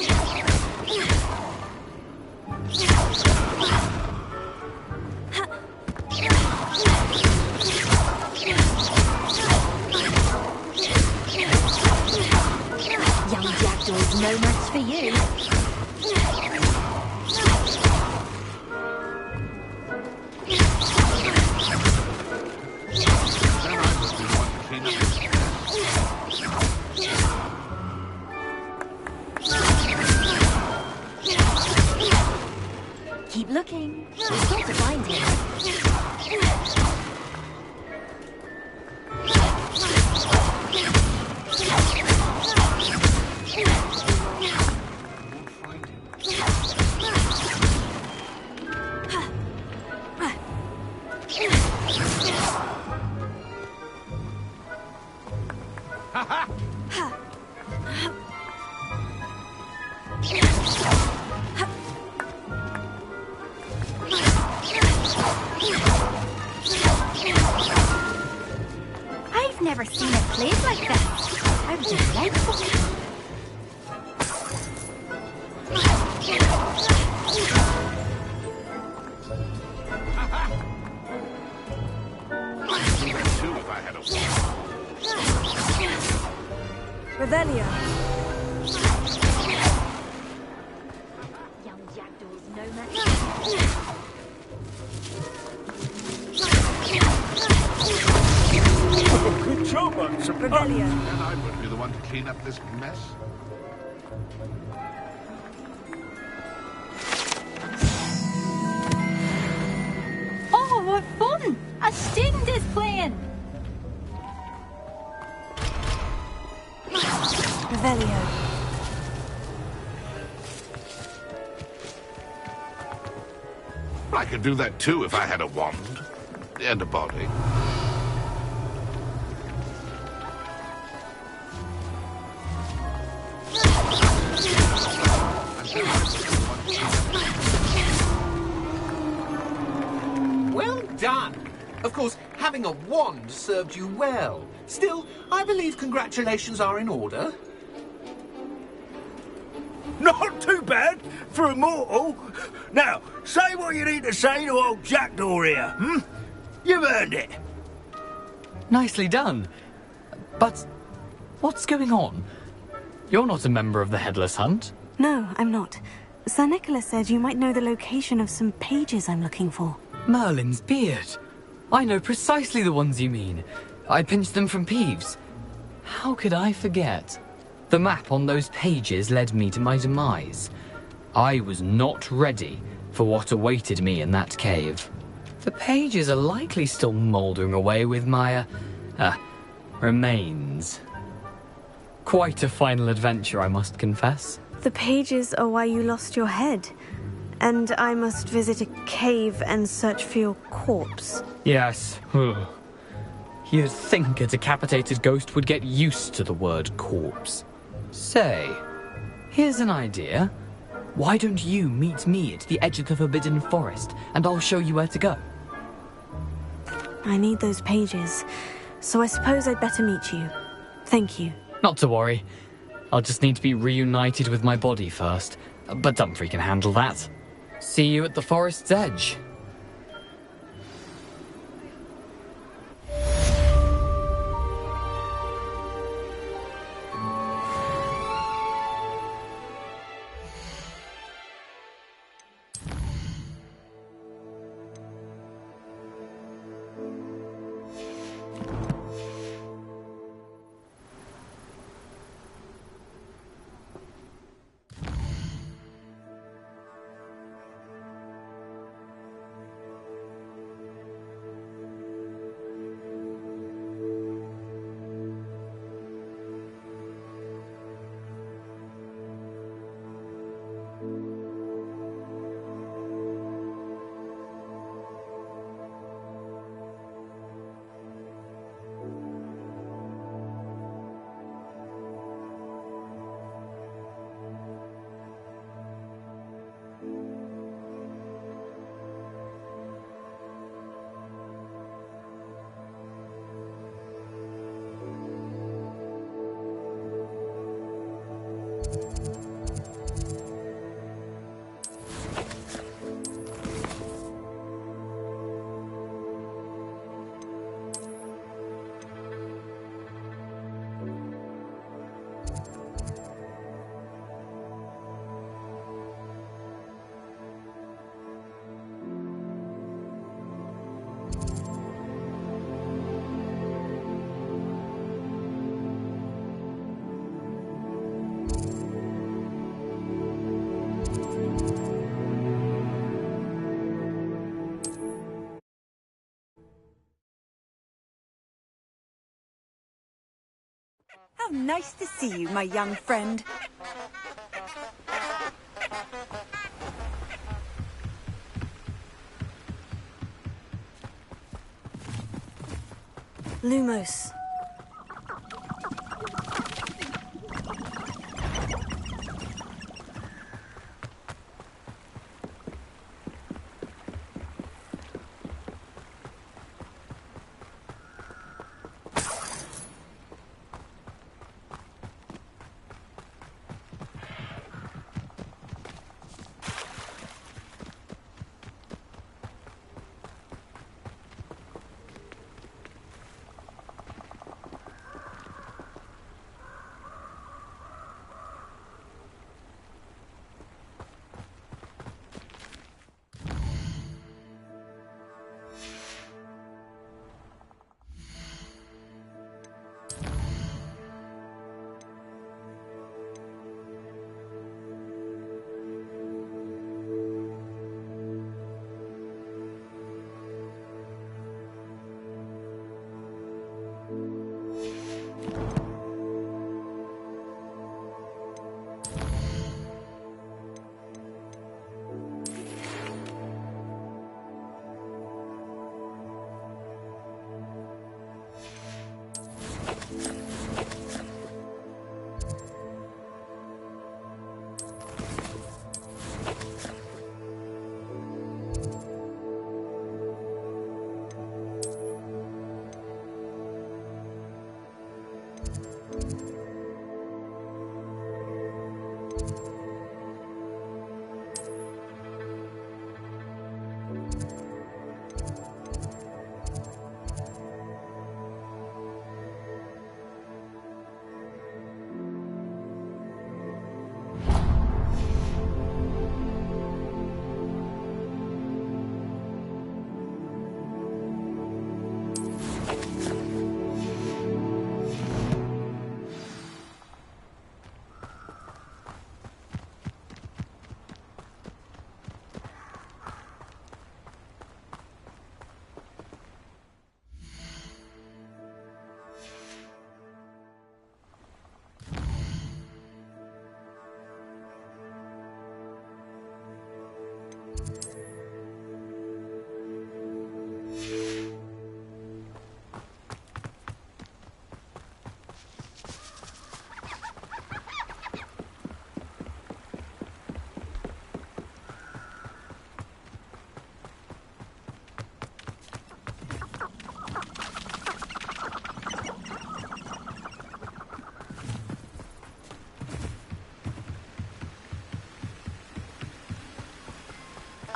Young Jackdaw is no match for you. I've never seen it played like that. I would just like to. Two if I had a Revelio. Young jackdaws no match. Good job, Uncle. Revelio. And I would be the one to clean up this mess. Oh, what fun! A student is playing! Revelio. I could do that too if I had a wand. And a body. Well done. Of course, having a wand served you well. Still, I believe congratulations are in order. Not too bad for a mortal. Now, say what you need to say to old Jackdaw here, hmm? You've earned it. Nicely done. But what's going on? You're not a member of the Headless Hunt. No, I'm not. Sir Nicholas said you might know the location of some pages I'm looking for. Merlin's beard. I know precisely the ones you mean. I pinched them from Peeves. How could I forget? The map on those pages led me to my demise. I was not ready for what awaited me in that cave. The pages are likely still mouldering away with my, remains. Quite a final adventure, I must confess. The pages are why you lost your head. And I must visit a cave and search for your corpse. Yes. You'd think a decapitated ghost would get used to the word corpse. Say, here's an idea. Why don't you meet me at the edge of the Forbidden Forest, and I'll show you where to go? I need those pages, so I suppose I'd better meet you. Thank you. Not to worry. I'll just need to be reunited with my body first. But Dumfries can handle that. See you at the forest's edge. How nice to see you, my young friend. Lumos.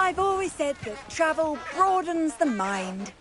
I've always said that travel broadens the mind.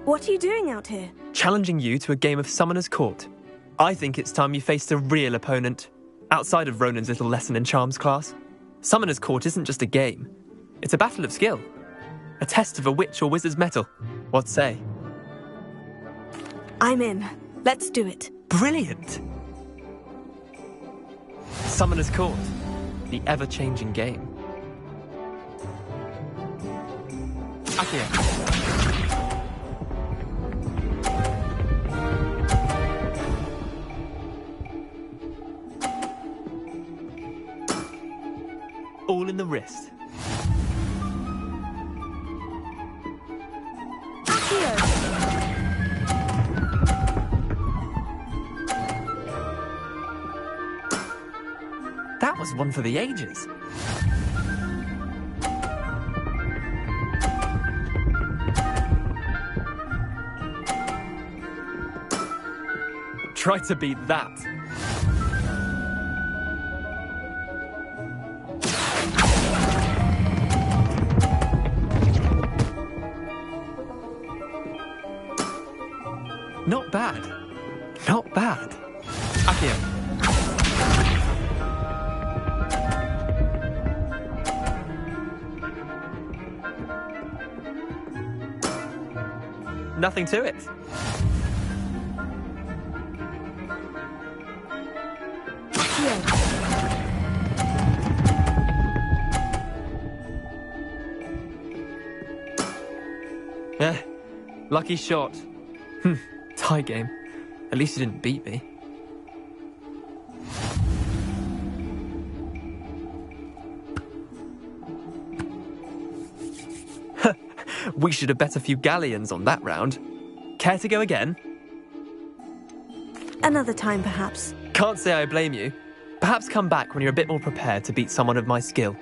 What are you doing out here? Challenging you to a game of Summoner's Court. I think it's time you faced a real opponent, outside of Ronan's little lesson in charms class. Summoner's Court isn't just a game. It's a battle of skill. A test of a witch or wizard's mettle. What say? I'm in. Let's do it. Brilliant! Summoner's Court. The ever-changing game. Akio. All in the wrist. That was one for the ages. Try to beat that. Not bad. Not bad. Akio. Nothing to it. Yeah, lucky shot. Tie game. At least you didn't beat me. We should have bet a few galleons on that round. Care to go again? Another time, perhaps. Can't say I blame you. Perhaps come back when you're a bit more prepared to beat someone of my skill.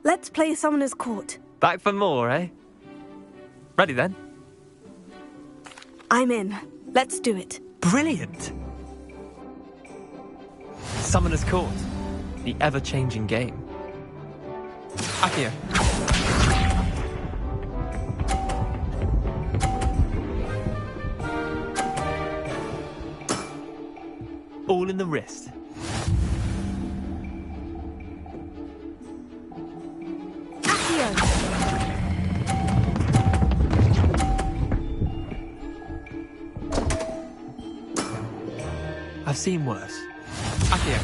Let's play Summoner's Court. Back for more, eh? Ready then? I'm in. Let's do it. Brilliant! Summoner's Court. The ever-changing game. Akio. All in the wrist. I've seen worse. Akio.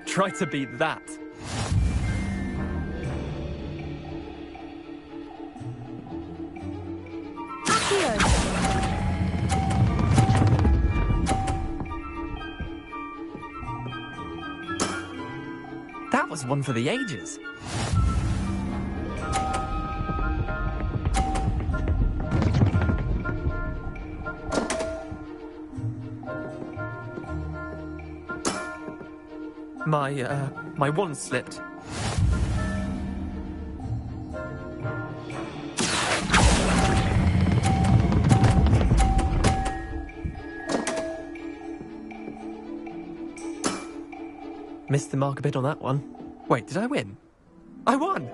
Try to beat that. That was one for the ages. My wand slipped. Missed the mark a bit on that one. Wait, did I win? I won!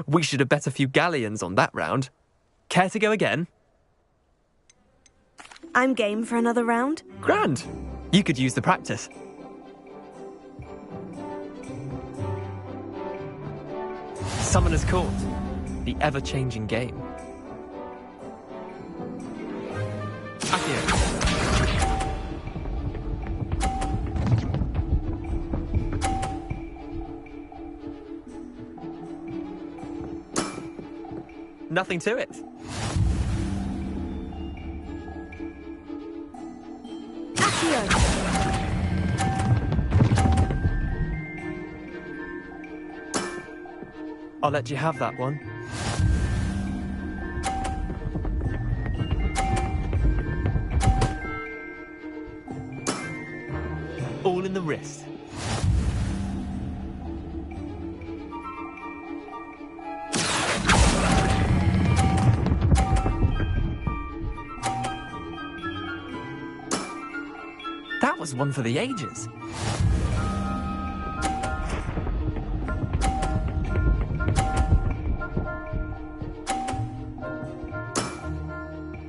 We should have bet a few galleons on that round. Care to go again? I'm game for another round. Grand! You could use the practice. Summoner's Court. The ever-changing game. Akio. Nothing to it. I'll let you have that one. All in the wrist. That was one for the ages.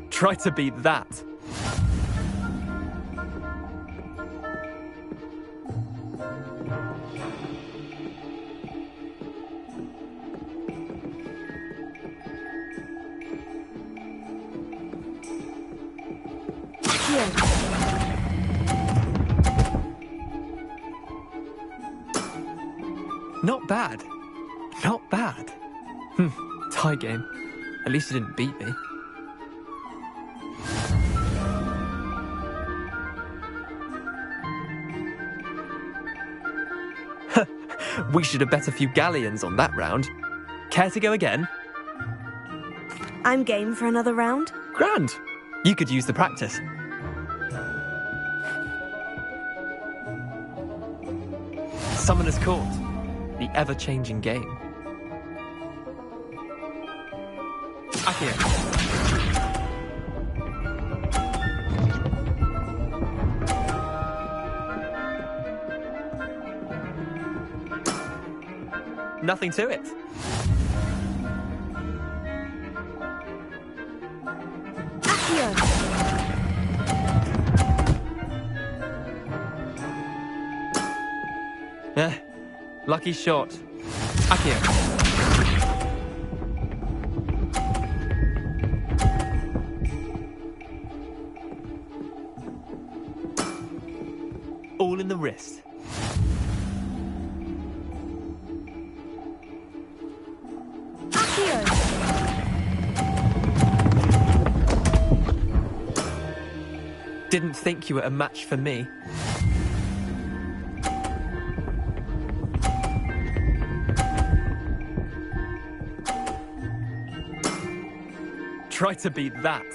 Try to beat that. Not bad. Not bad. Tie game. At least you didn't beat me. We should have bet a few galleons on that round. Care to go again? I'm game for another round. Grand. You could use the practice. Summoner's Court. The ever-changing game. Akio. Nothing to it. Lucky shot. Akio. All in the wrist. Didn't think you were a match for me. Try to beat that.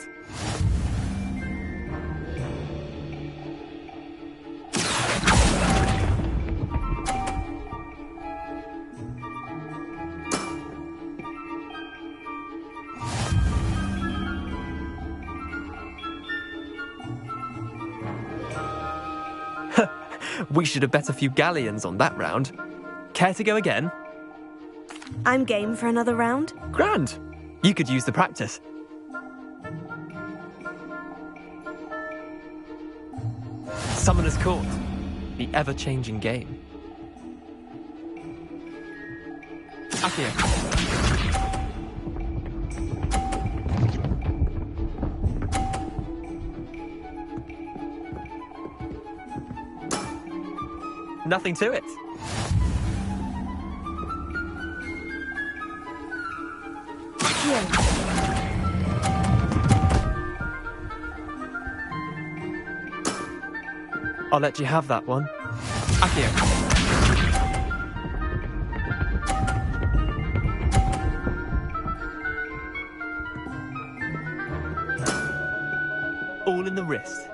We should have bet a few galleons on that round. Care to go again? I'm game for another round. Grand. You could use the practice. Summoner's Court. The ever-changing game. Akio. Nothing to it. I'll let you have that one. Akio. All in the wrist.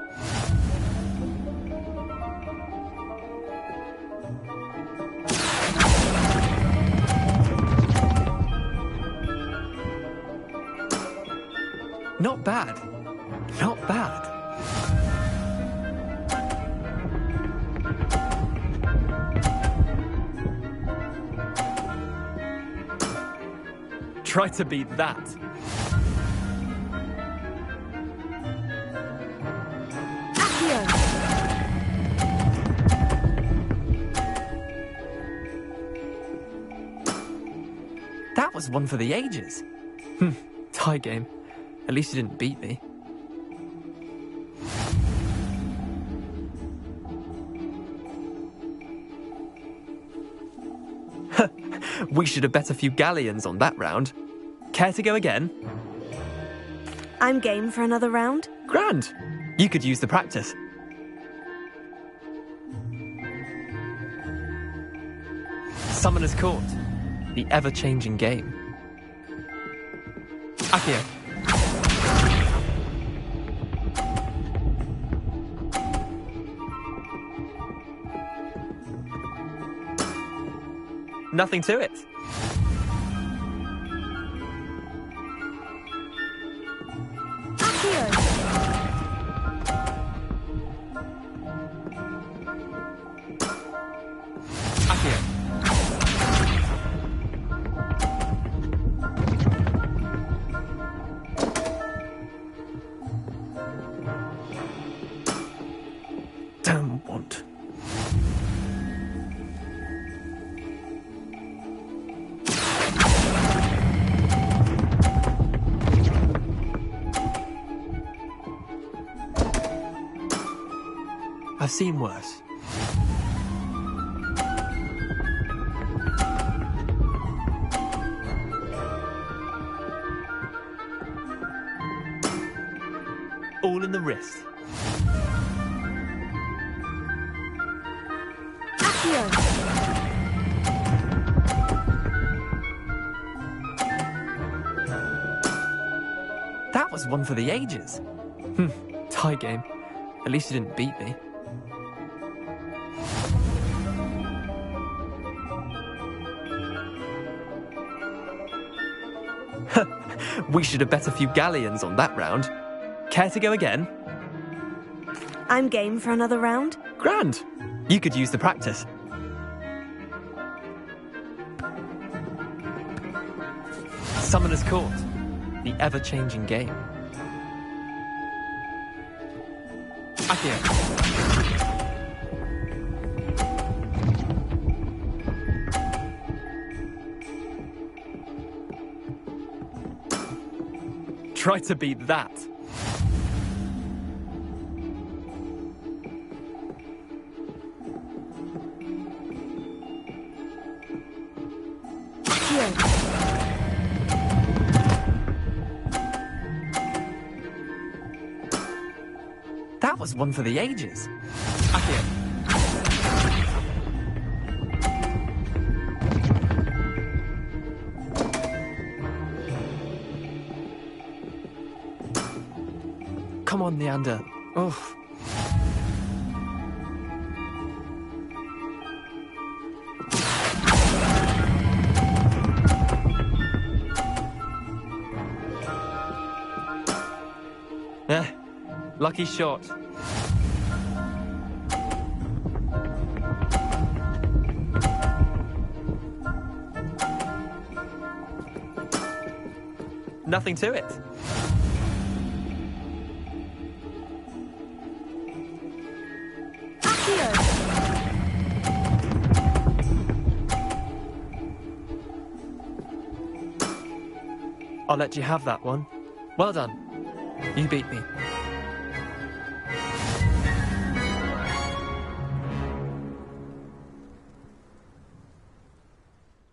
Not bad. Not bad. Try to beat that. That was one for the ages. Tie game. At least you didn't beat me. We should have bet a few galleons on that round. Care to go again? I'm game for another round. Grand. You could use the practice. Summoner's Court. The ever-changing game. Accio. Nothing to it. Damn want. I've seen worse. All in the wrist. That was one for the ages. Tie game. At least you didn't beat me. We should have bet a few galleons on that round. Care to go again? I'm game for another round. Grand. You could use the practice. Summoner's Court. The ever-changing game. Accio. Try to beat that. That was one for the ages. Accio. Come on, Leander. Oh. Lucky shot. Nothing to it. I'll let you have that one. Well done. You beat me.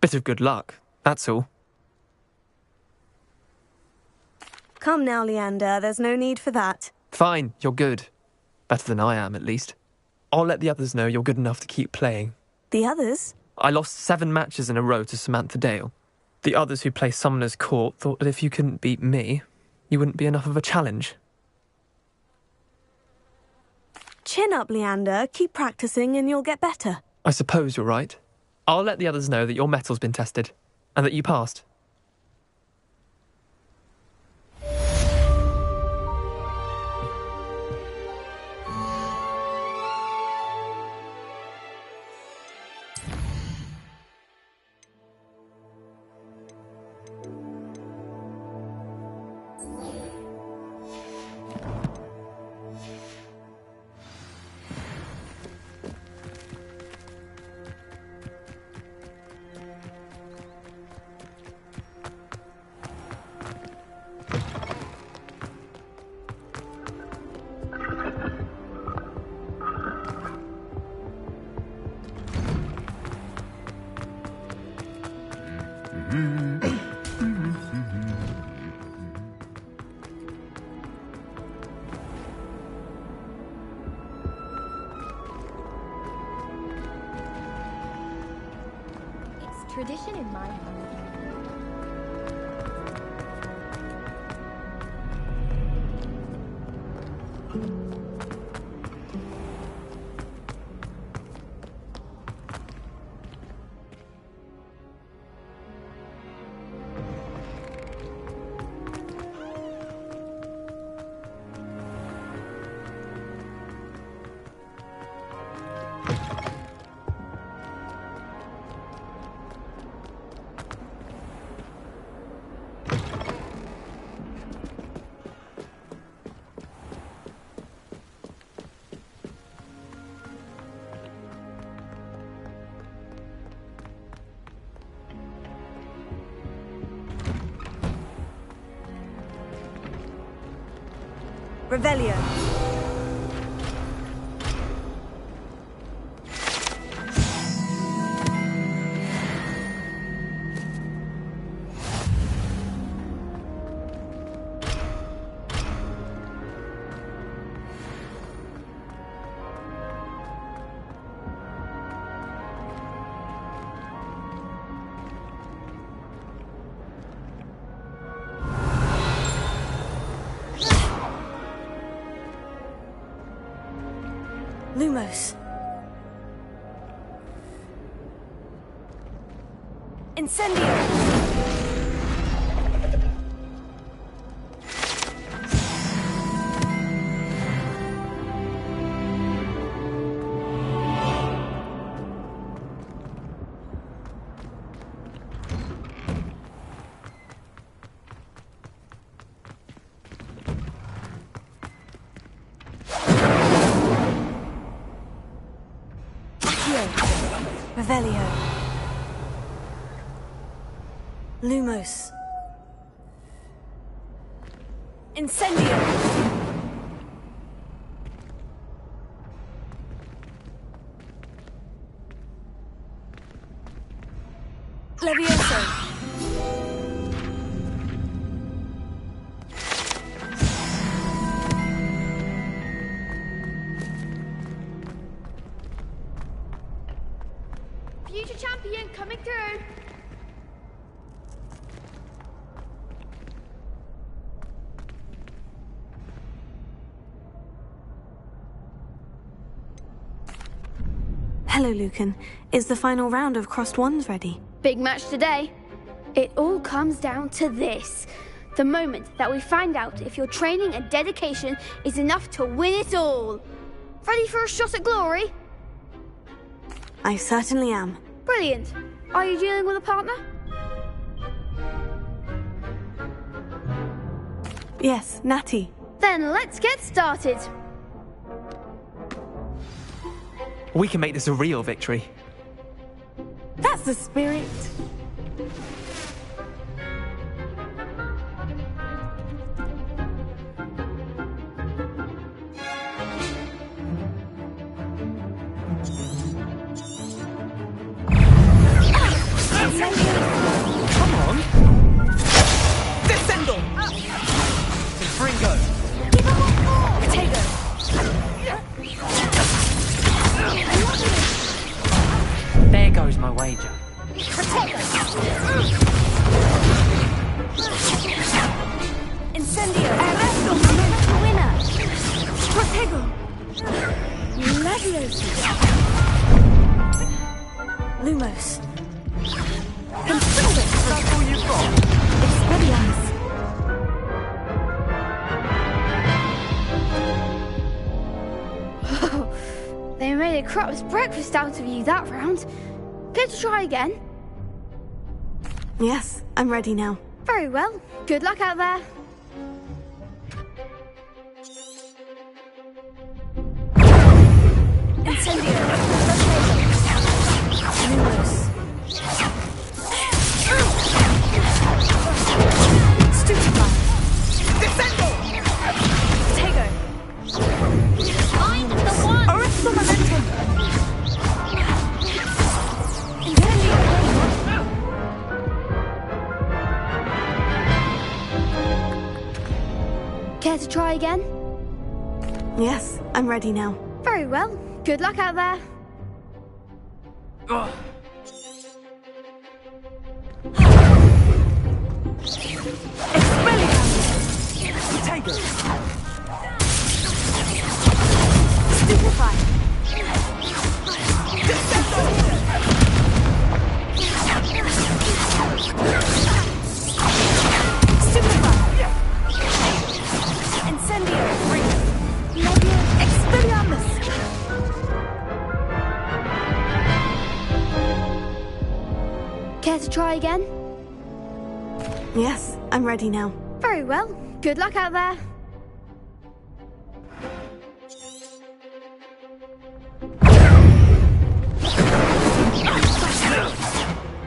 Bit of good luck, that's all. Come now, Leander, there's no need for that. Fine, you're good. Better than I am, at least. I'll let the others know you're good enough to keep playing. The others? I lost 7 matches in a row to Samantha Dale. The others who play Summoner's Court thought that if you couldn't beat me, you wouldn't be enough of a challenge. Chin up, Leander. Keep practicing and you'll get better. I suppose you're right. I'll let the others know that your metal's been tested, and that you passed. tradition in my house. Revelio. Lumos. Incendio. Revelio. Lumos. Incendio. Levioso. Future champion coming through. Hello, Lucan. Is the final round of Crossed Wands ready? Big match today. It all comes down to this. The moment that we find out if your training and dedication is enough to win it all. Ready for a shot at glory? I certainly am. Brilliant. Are you dealing with a partner? Yes, Natty. Then let's get started. We can make this a real victory. That's the spirit. Come on! Descendo! Fringo! Potato! There goes my wager. Incendio. Arresto! The winner! Protego. Levioso. Lumos. That's all you've got? Expelliarmus. They made a crap's breakfast out of you that round. Care to try again? Yes, I'm ready now. Very well. Good luck out there. Incendio. Lumos. Stupefy. Descendo! Protego. I'm the one! Arresto momentum. Incendio. Care to try again? Yes, I'm ready now. Very well. Good luck out there. Ugh. Protego! Stupefy! Stupefy! Incendio! Legio Expelliarmus! Care to try again? Yes, I'm ready now. Very well. Good luck out there.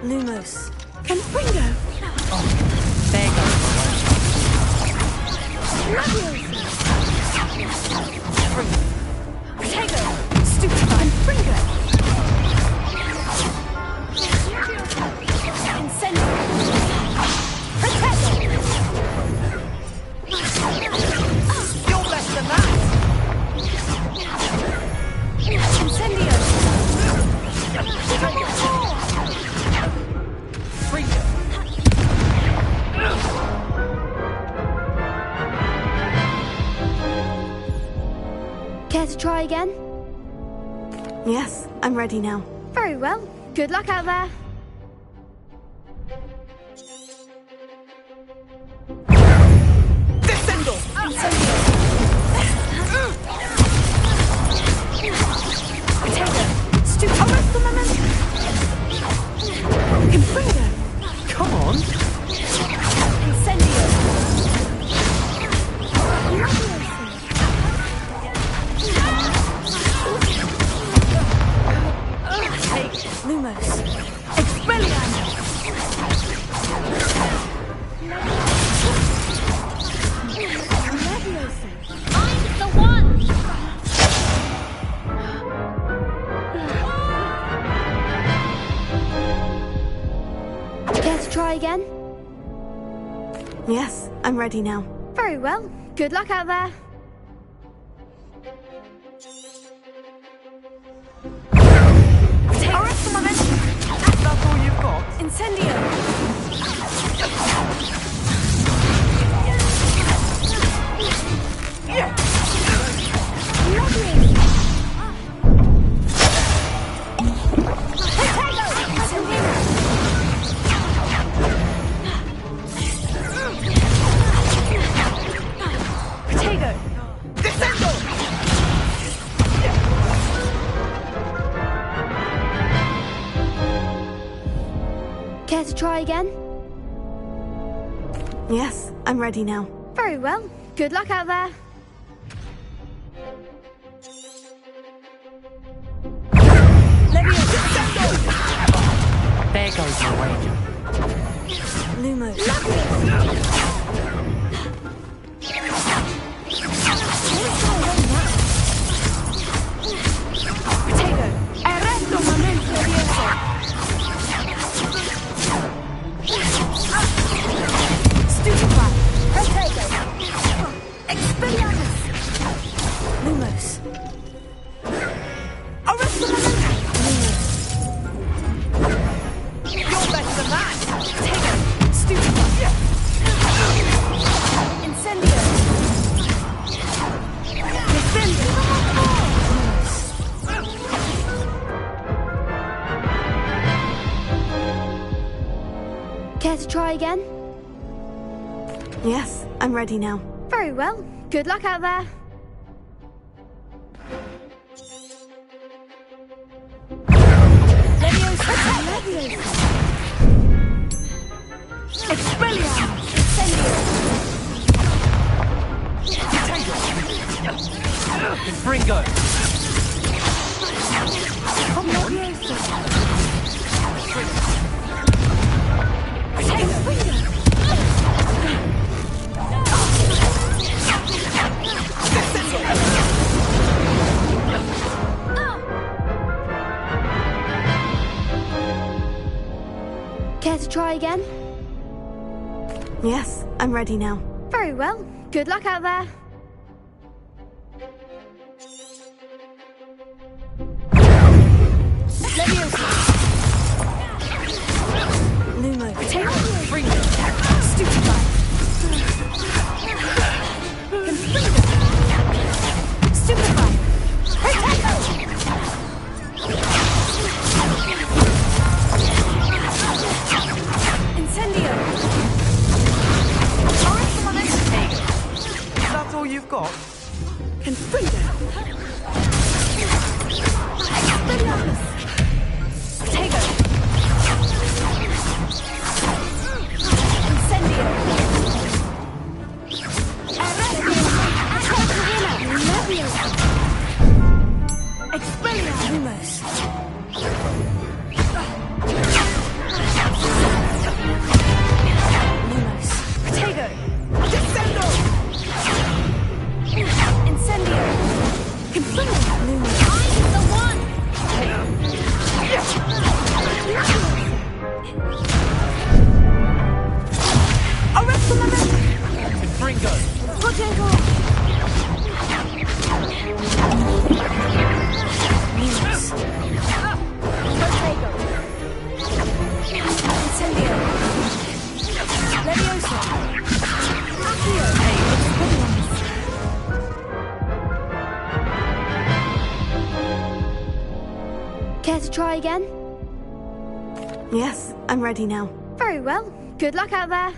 Lumos. Confringo! There Protego! Stupefy! Confringo! Incendio! Protego! You're less than that! Incendio! Care to try again? Yes, I'm ready now. Very well. Good luck out there. Descendo! Incendio! Protego! Stupid! Arrest the momentum! Confringo! Come on! Incendio! Take Lumos. Expelliarmus! I'm the one! Care to try again? Yes, I'm ready now. Very well. Good luck out there. Arrest the momentum! That's all you've got. Incendio! Protego! Descendo! Care to try again? Yes, I'm ready now. Very well. Good luck out there. There goes your wager. Lumos. Protego! Arresto momento abierto! Stupefy! Protego! Expelliarmus! Lumos. Arrest the momentum! You're better than that! Protego! Stupefy! Incendio! Descendo! Care to try again? Yes, I'm ready now. Very well. Good luck out there. Expelliarmus! Incendio! Confringo! Care to try again? Yes, I'm ready now. Very well. Good luck out there. Lumos. Stupefy! Confringo. Expelliarmus. Protego. Incendio. Expelliarmus. Lumos. Protego. Descendo. Incendio. Confringo. Lumos. I'm the one. Arresto Memento. Confringo. Protego. Lumos. Protego. Incendio. Levioso. Accio. Expelliarmus. Care to try again? Yes, I'm ready now. Very well. Good luck out there.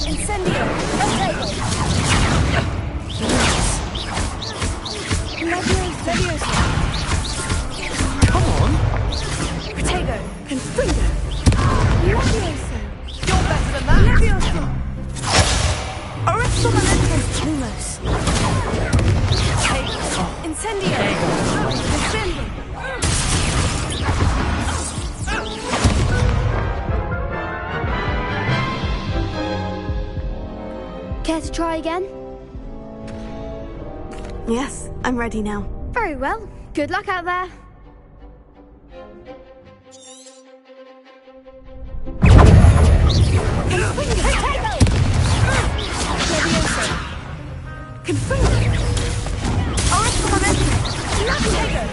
Incendio. Protego. Levioso. Come on. Protego. Confringo. Levioso. You're better than that. Levioso. Arresto Memento. Lumos. Incendio. Descendo. Care to try again? Yes, I'm ready now. Very well. Good luck out there. Confringo. Arresto Memento. Protego.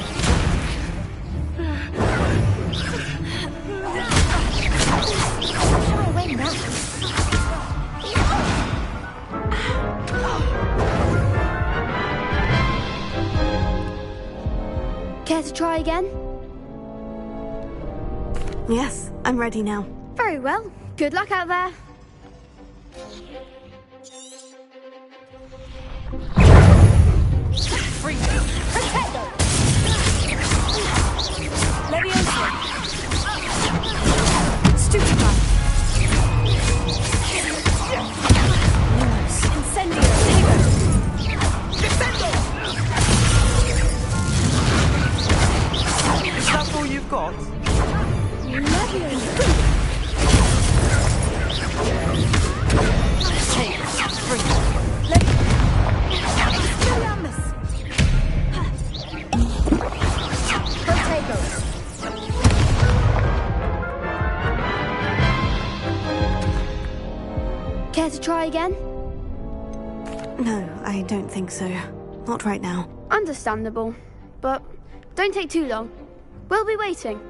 Shall I win now? Care to try again? Yes, I'm ready now. Very well. Good luck out there. Protego. Levioso. Stupefy. Lumos. Incendio. Descendo. Is that all you've got? Levioso. Expelliarmus. Protego. Care to try again? No, I don't think so. Not right now. Understandable. But don't take too long. We'll be waiting.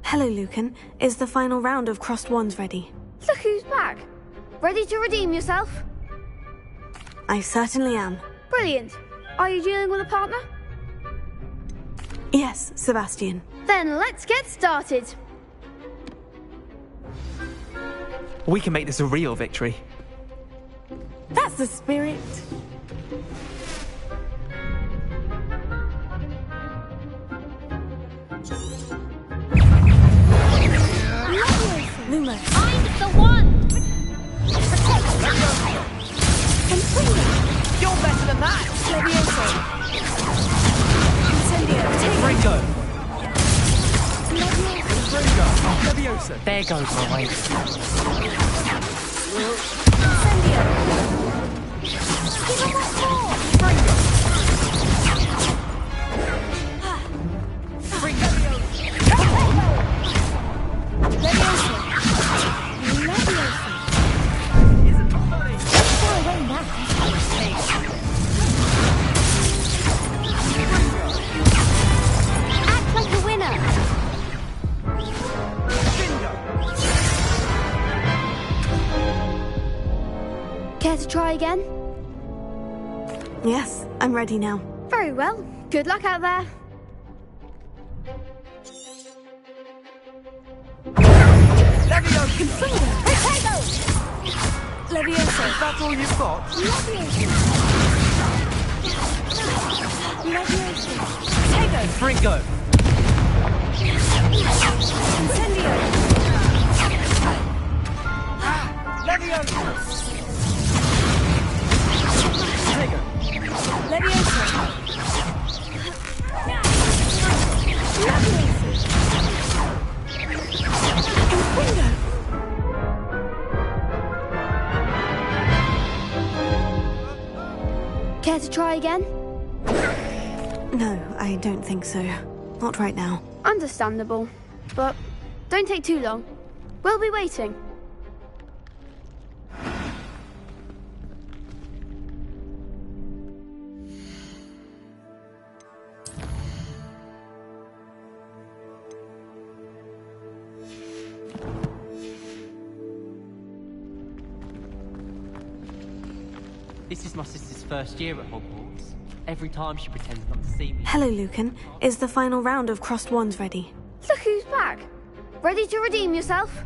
Hello, Lucan. Is the final round of Crossed Wands ready? Look who's back. Ready to redeem yourself? I certainly am. Brilliant. Are you dealing with a partner? Yes, Sebastian. Then let's get started. We can make this a real victory. That's the spirit. Lumos. I'm the one! Confringo. You're better than that. There goes my way. Care to try again? Yes, I'm ready now. Very well. Good luck out there. Leviosa! Potato! Leviosa! Is that all you've got? Leviosa! Leviosa! Potato! Fringo! Incendio! Leviosa! Potato! Leviosa! Care to try again? No, I don't think so. Not right now. Understandable. But don't take too long. We'll be waiting. This is my sister's first year at Hogwarts. Every time she pretends not to see me. Hello, Lucan. Is the final round of Crossed Wands ready? Look who's back. Ready to redeem yourself?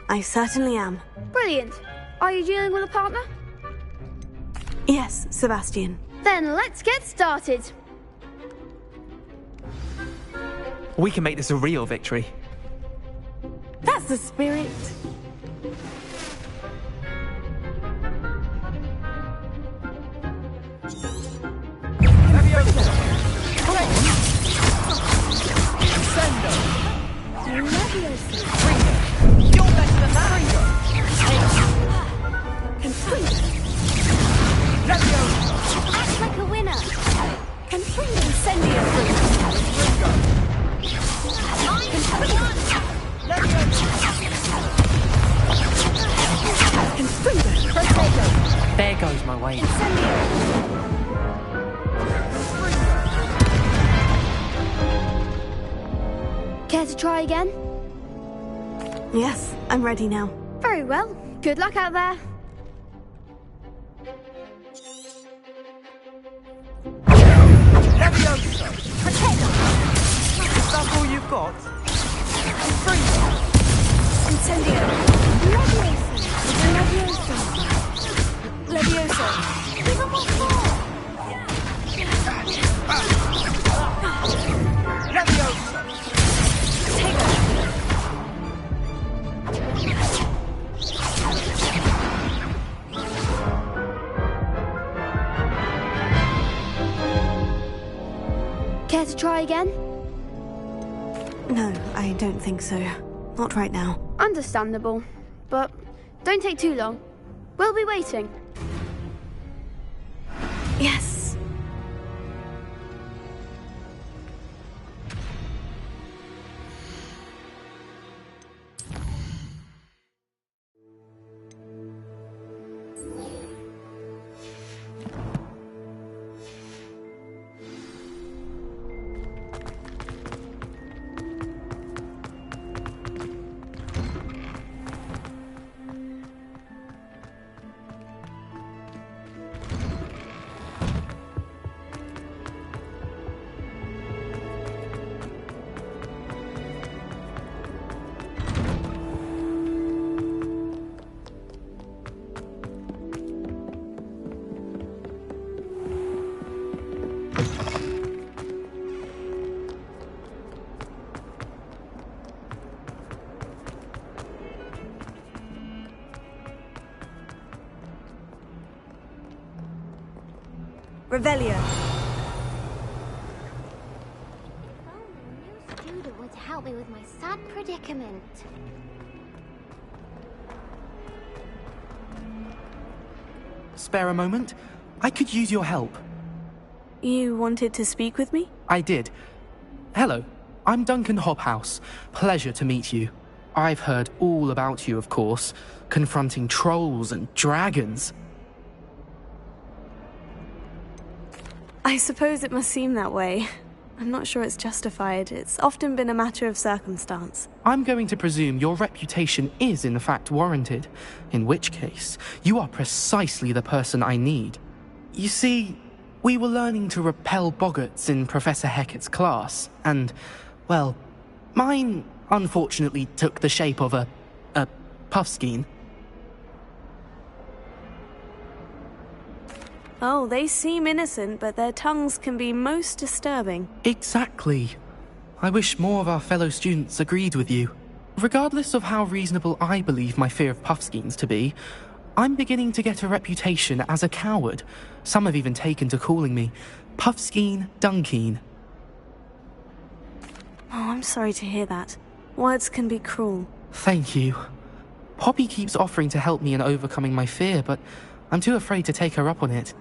I certainly am. Brilliant. Are you dealing with a partner? Yes, Sebastian. Then let's get started. We can make this a real victory. That's the spirit. You're better than that! Act like a winner. Incendio! There goes my way. Care to try again? Yes, I'm ready now. Very well. Good luck out there. Leviosa! Potato! Is that all you've got? Incendio! Leviosa! Leviosa! Give him one more! Leviosa! Potato! Care to try again? No, I don't think so. Not right now. Understandable. But don't take too long. We'll be waiting. Yes. Revelio. Student would help me with my sad predicament. Spare a moment? I could use your help. You wanted to speak with me? I did. Hello, I'm Duncan Hobhouse. Pleasure to meet you. I've heard all about you, of course, confronting trolls and dragons. I suppose it must seem that way. I'm not sure it's justified. It's often been a matter of circumstance. I'm going to presume your reputation is in fact warranted, in which case, you are precisely the person I need. You see, we were learning to repel boggarts in Professor Hecat's class, and, well, mine unfortunately took the shape of a puffskein. Oh, they seem innocent, but their tongues can be most disturbing. Exactly. I wish more of our fellow students agreed with you. Regardless of how reasonable I believe my fear of puffskeins to be, I'm beginning to get a reputation as a coward. Some have even taken to calling me Puffskeen Dunkeen. Oh, I'm sorry to hear that. Words can be cruel. Thank you. Poppy keeps offering to help me in overcoming my fear, but I'm too afraid to take her up on it.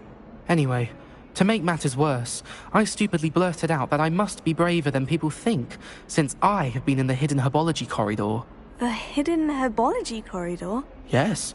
Anyway, to make matters worse, I stupidly blurted out that I must be braver than people think, since I have been in the hidden herbology corridor. The hidden herbology corridor? Yes.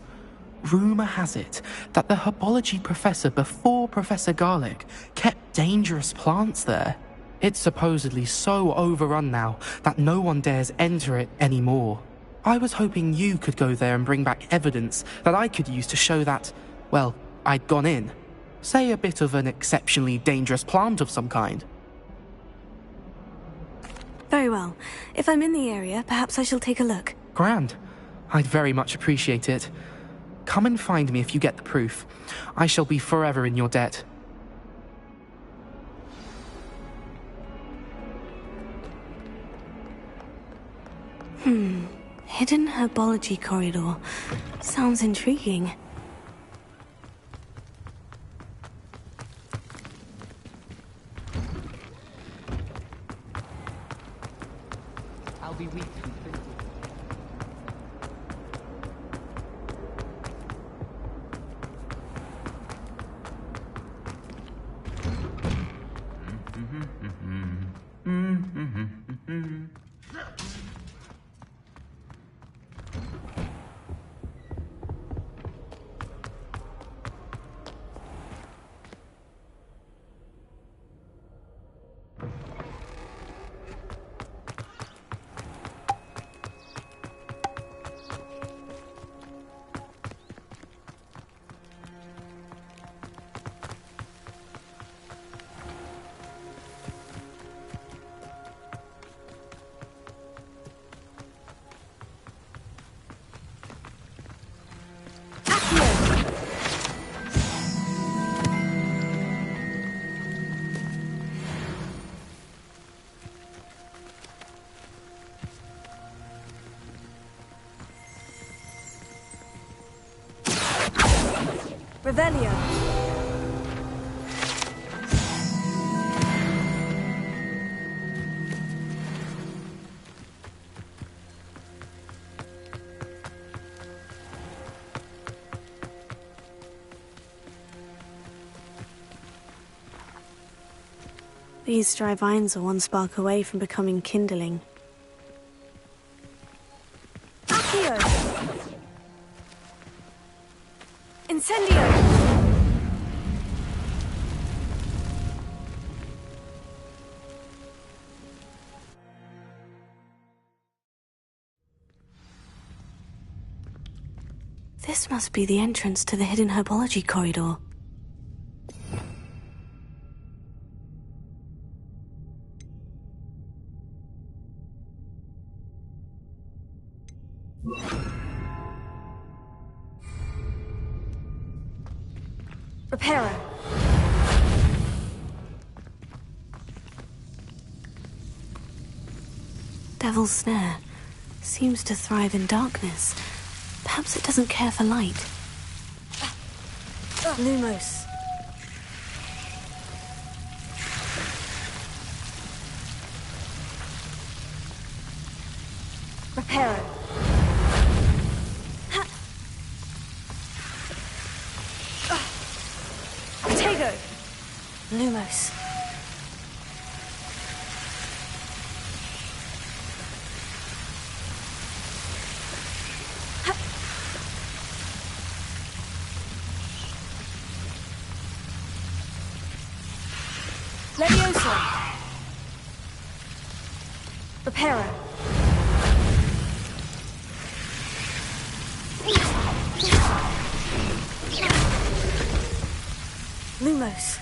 Rumour has it that the herbology professor before Professor Garlic kept dangerous plants there. It's supposedly so overrun now that no one dares enter it anymore. I was hoping you could go there and bring back evidence that I could use to show that, well, I'd gone in. Say a bit of an exceptionally dangerous plant of some kind. Very well. If I'm in the area, perhaps I shall take a look. Grand. I'd very much appreciate it. Come and find me if you get the proof. I shall be forever in your debt. Hidden herbology corridor. Sounds intriguing. I'll be weak and pretty. Revelio. These dry vines are one spark away from becoming kindling. Accio! Incendio! This must be the entrance to the hidden herbology corridor. Reparo. Devil's Snare seems to thrive in darkness. Perhaps it doesn't care for light. Lumos. Reparo. Tego. Lumos. Levioso. Reparo. Lumos.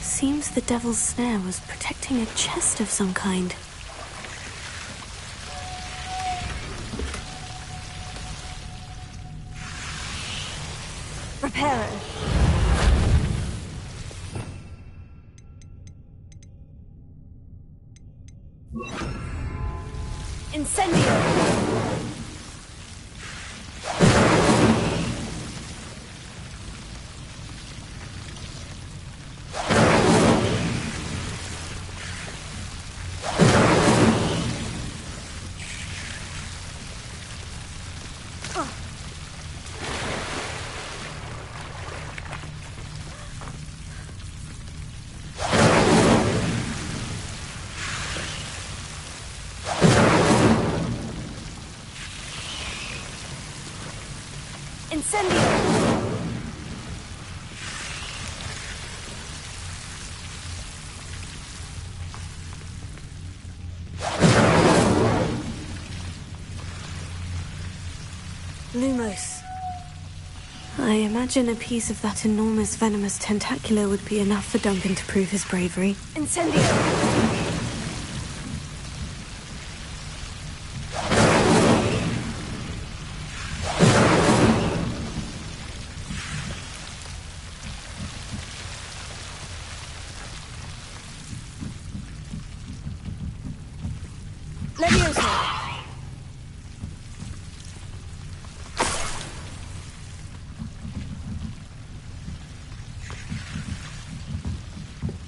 Seems the devil's snare was protecting a chest of some kind. Reparo. Incendio. Incendio! Lumos. I imagine a piece of that enormous venomous tentacular would be enough for Duncan to prove his bravery. Incendio!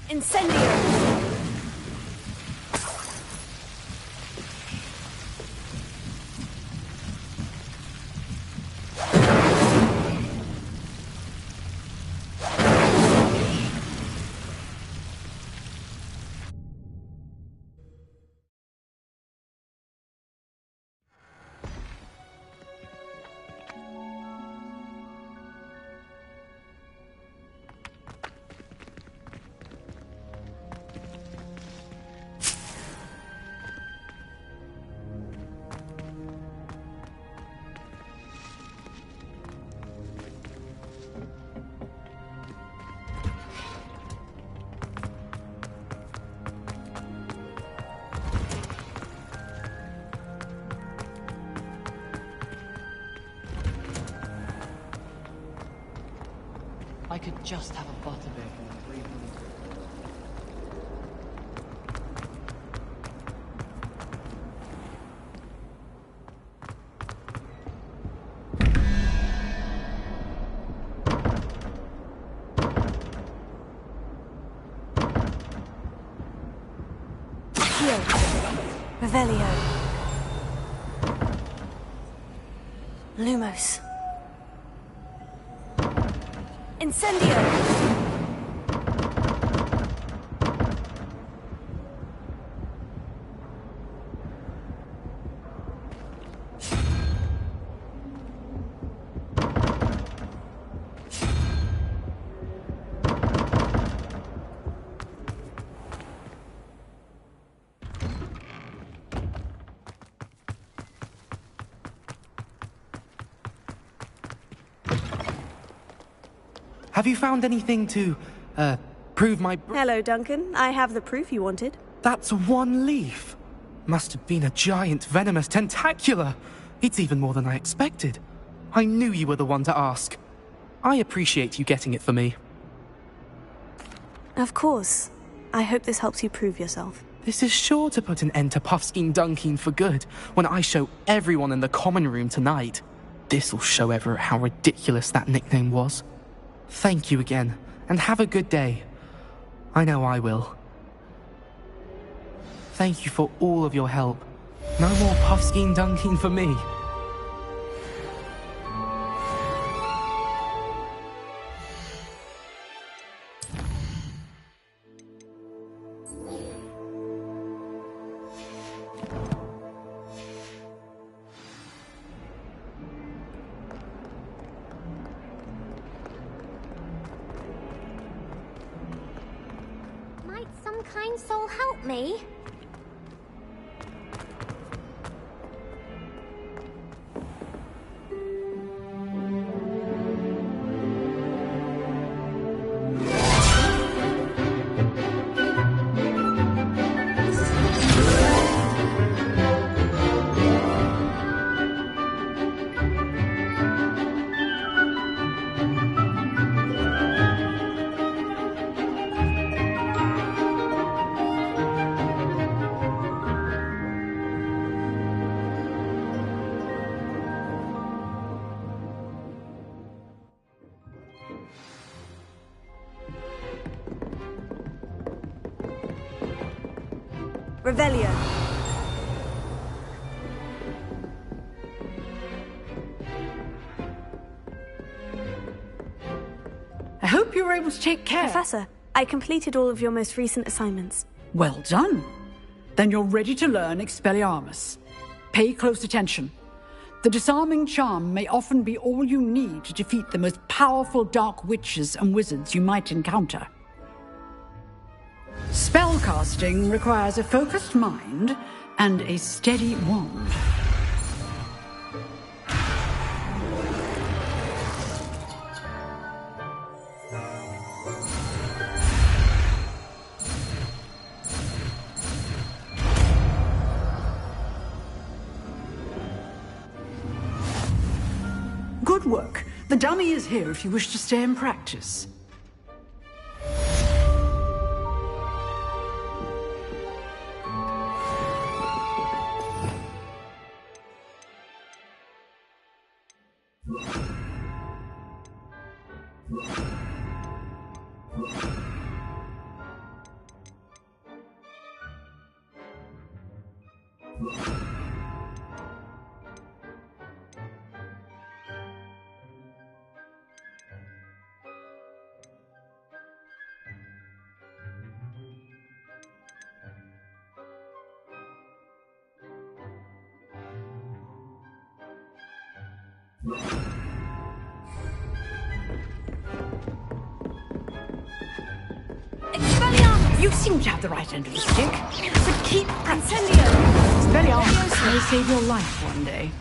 Incendio! I could just have a butterbeer from the 3 minutes. Revelio. Lumos. Incendio! Have you found anything to, prove my... Hello, Duncan. I have the proof you wanted. That's one leaf. Must have been a giant venomous tentacular. It's even more than I expected. I knew you were the one to ask. I appreciate you getting it for me. Of course. I hope this helps you prove yourself. This is sure to put an end to Puffskein Dunkin for good when I show everyone in the common room tonight. This'll show Everett how ridiculous that nickname was. Thank you again, and have a good day. I know I will. Thank you for all of your help. No more puffskein dunking for me. Might some kind soul help me? Revelio. I hope you were able to take care. Professor, I completed all of your most recent assignments. Well done. Then you're ready to learn Expelliarmus. Pay close attention. The disarming charm may often be all you need to defeat the most powerful dark witches and wizards you might encounter. Spellcasting requires a focused mind and a steady wand. Good work. The dummy is here if you wish to stay and practice. You seem to have the right end of the stick, but keep practicing. Expelliarmus may save your life one day.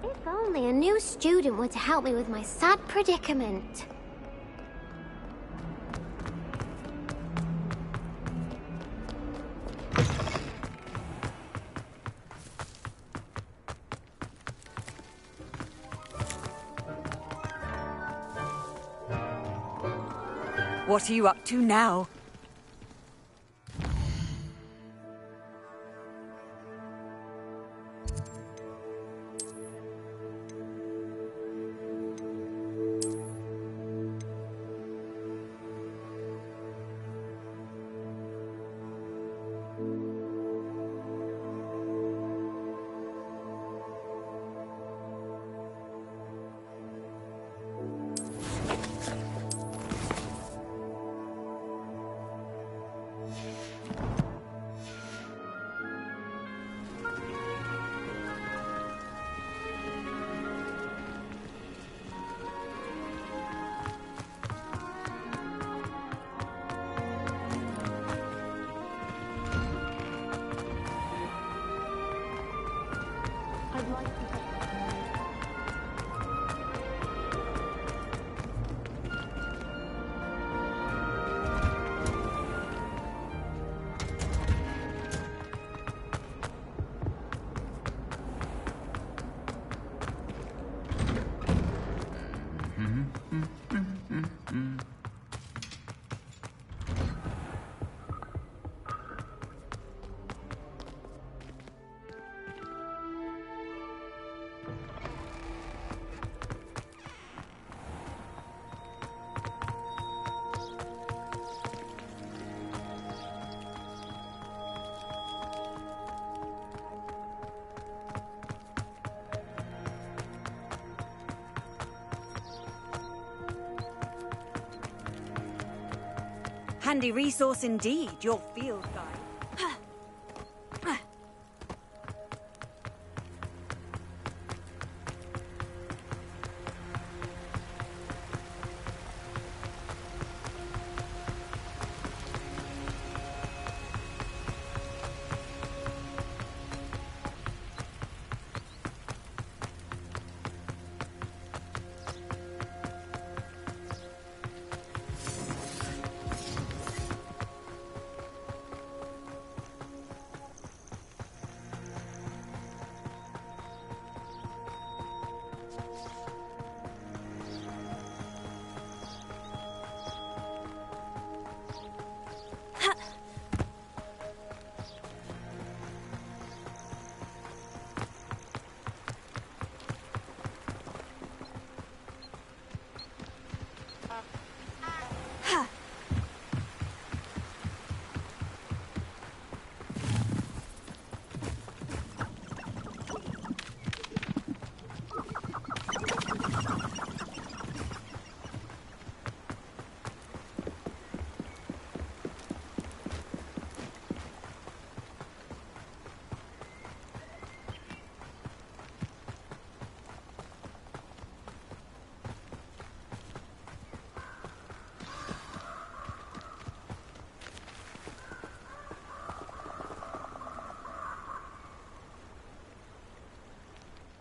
If only a new student were to help me with my sad predicament. What are you up to now? handy resource indeed, your field guide.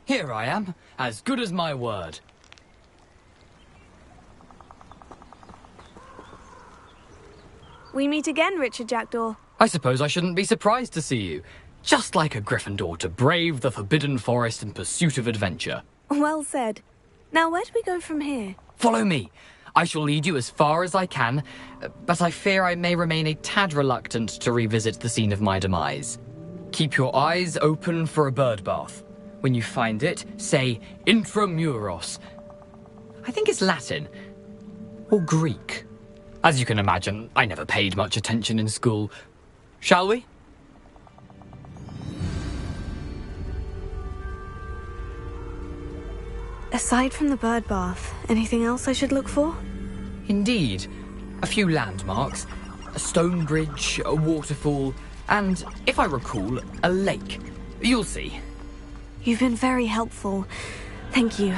Here I am, as good as my word. We meet again, Richard Jackdaw. I suppose I shouldn't be surprised to see you. Just like a Gryffindor to brave the Forbidden Forest in pursuit of adventure. Well said. Now, where do we go from here? Follow me. I shall lead you as far as I can, but I fear I may remain a tad reluctant to revisit the scene of my demise. Keep your eyes open for a bird bath. When you find it, say Intramuros. I think it's Latin. Or Greek. As you can imagine, I never paid much attention in school. Shall we? Aside from the bird bath, anything else I should look for? Indeed. A few landmarks. A stone bridge, a waterfall, and, if I recall, a lake. You'll see. You've been very helpful. Thank you.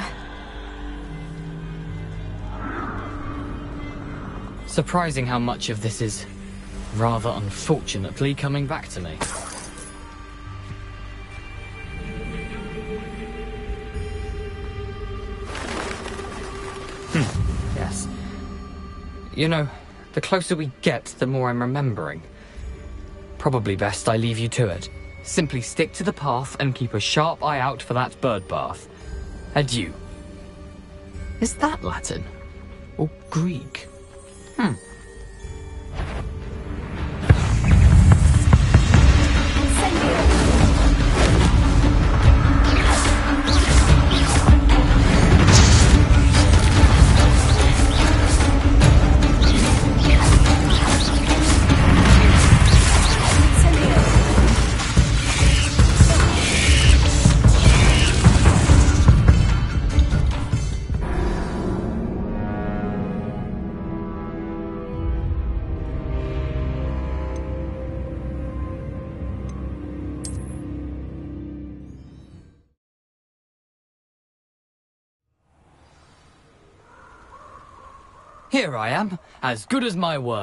Surprising how much of this is, rather unfortunately, coming back to me. Yes. You know, the closer we get, the more I'm remembering. Probably best I leave you to it. Simply stick to the path and keep a sharp eye out for that bird bath. Adieu. Is that Latin? Or Greek? Here I am, as good as my word.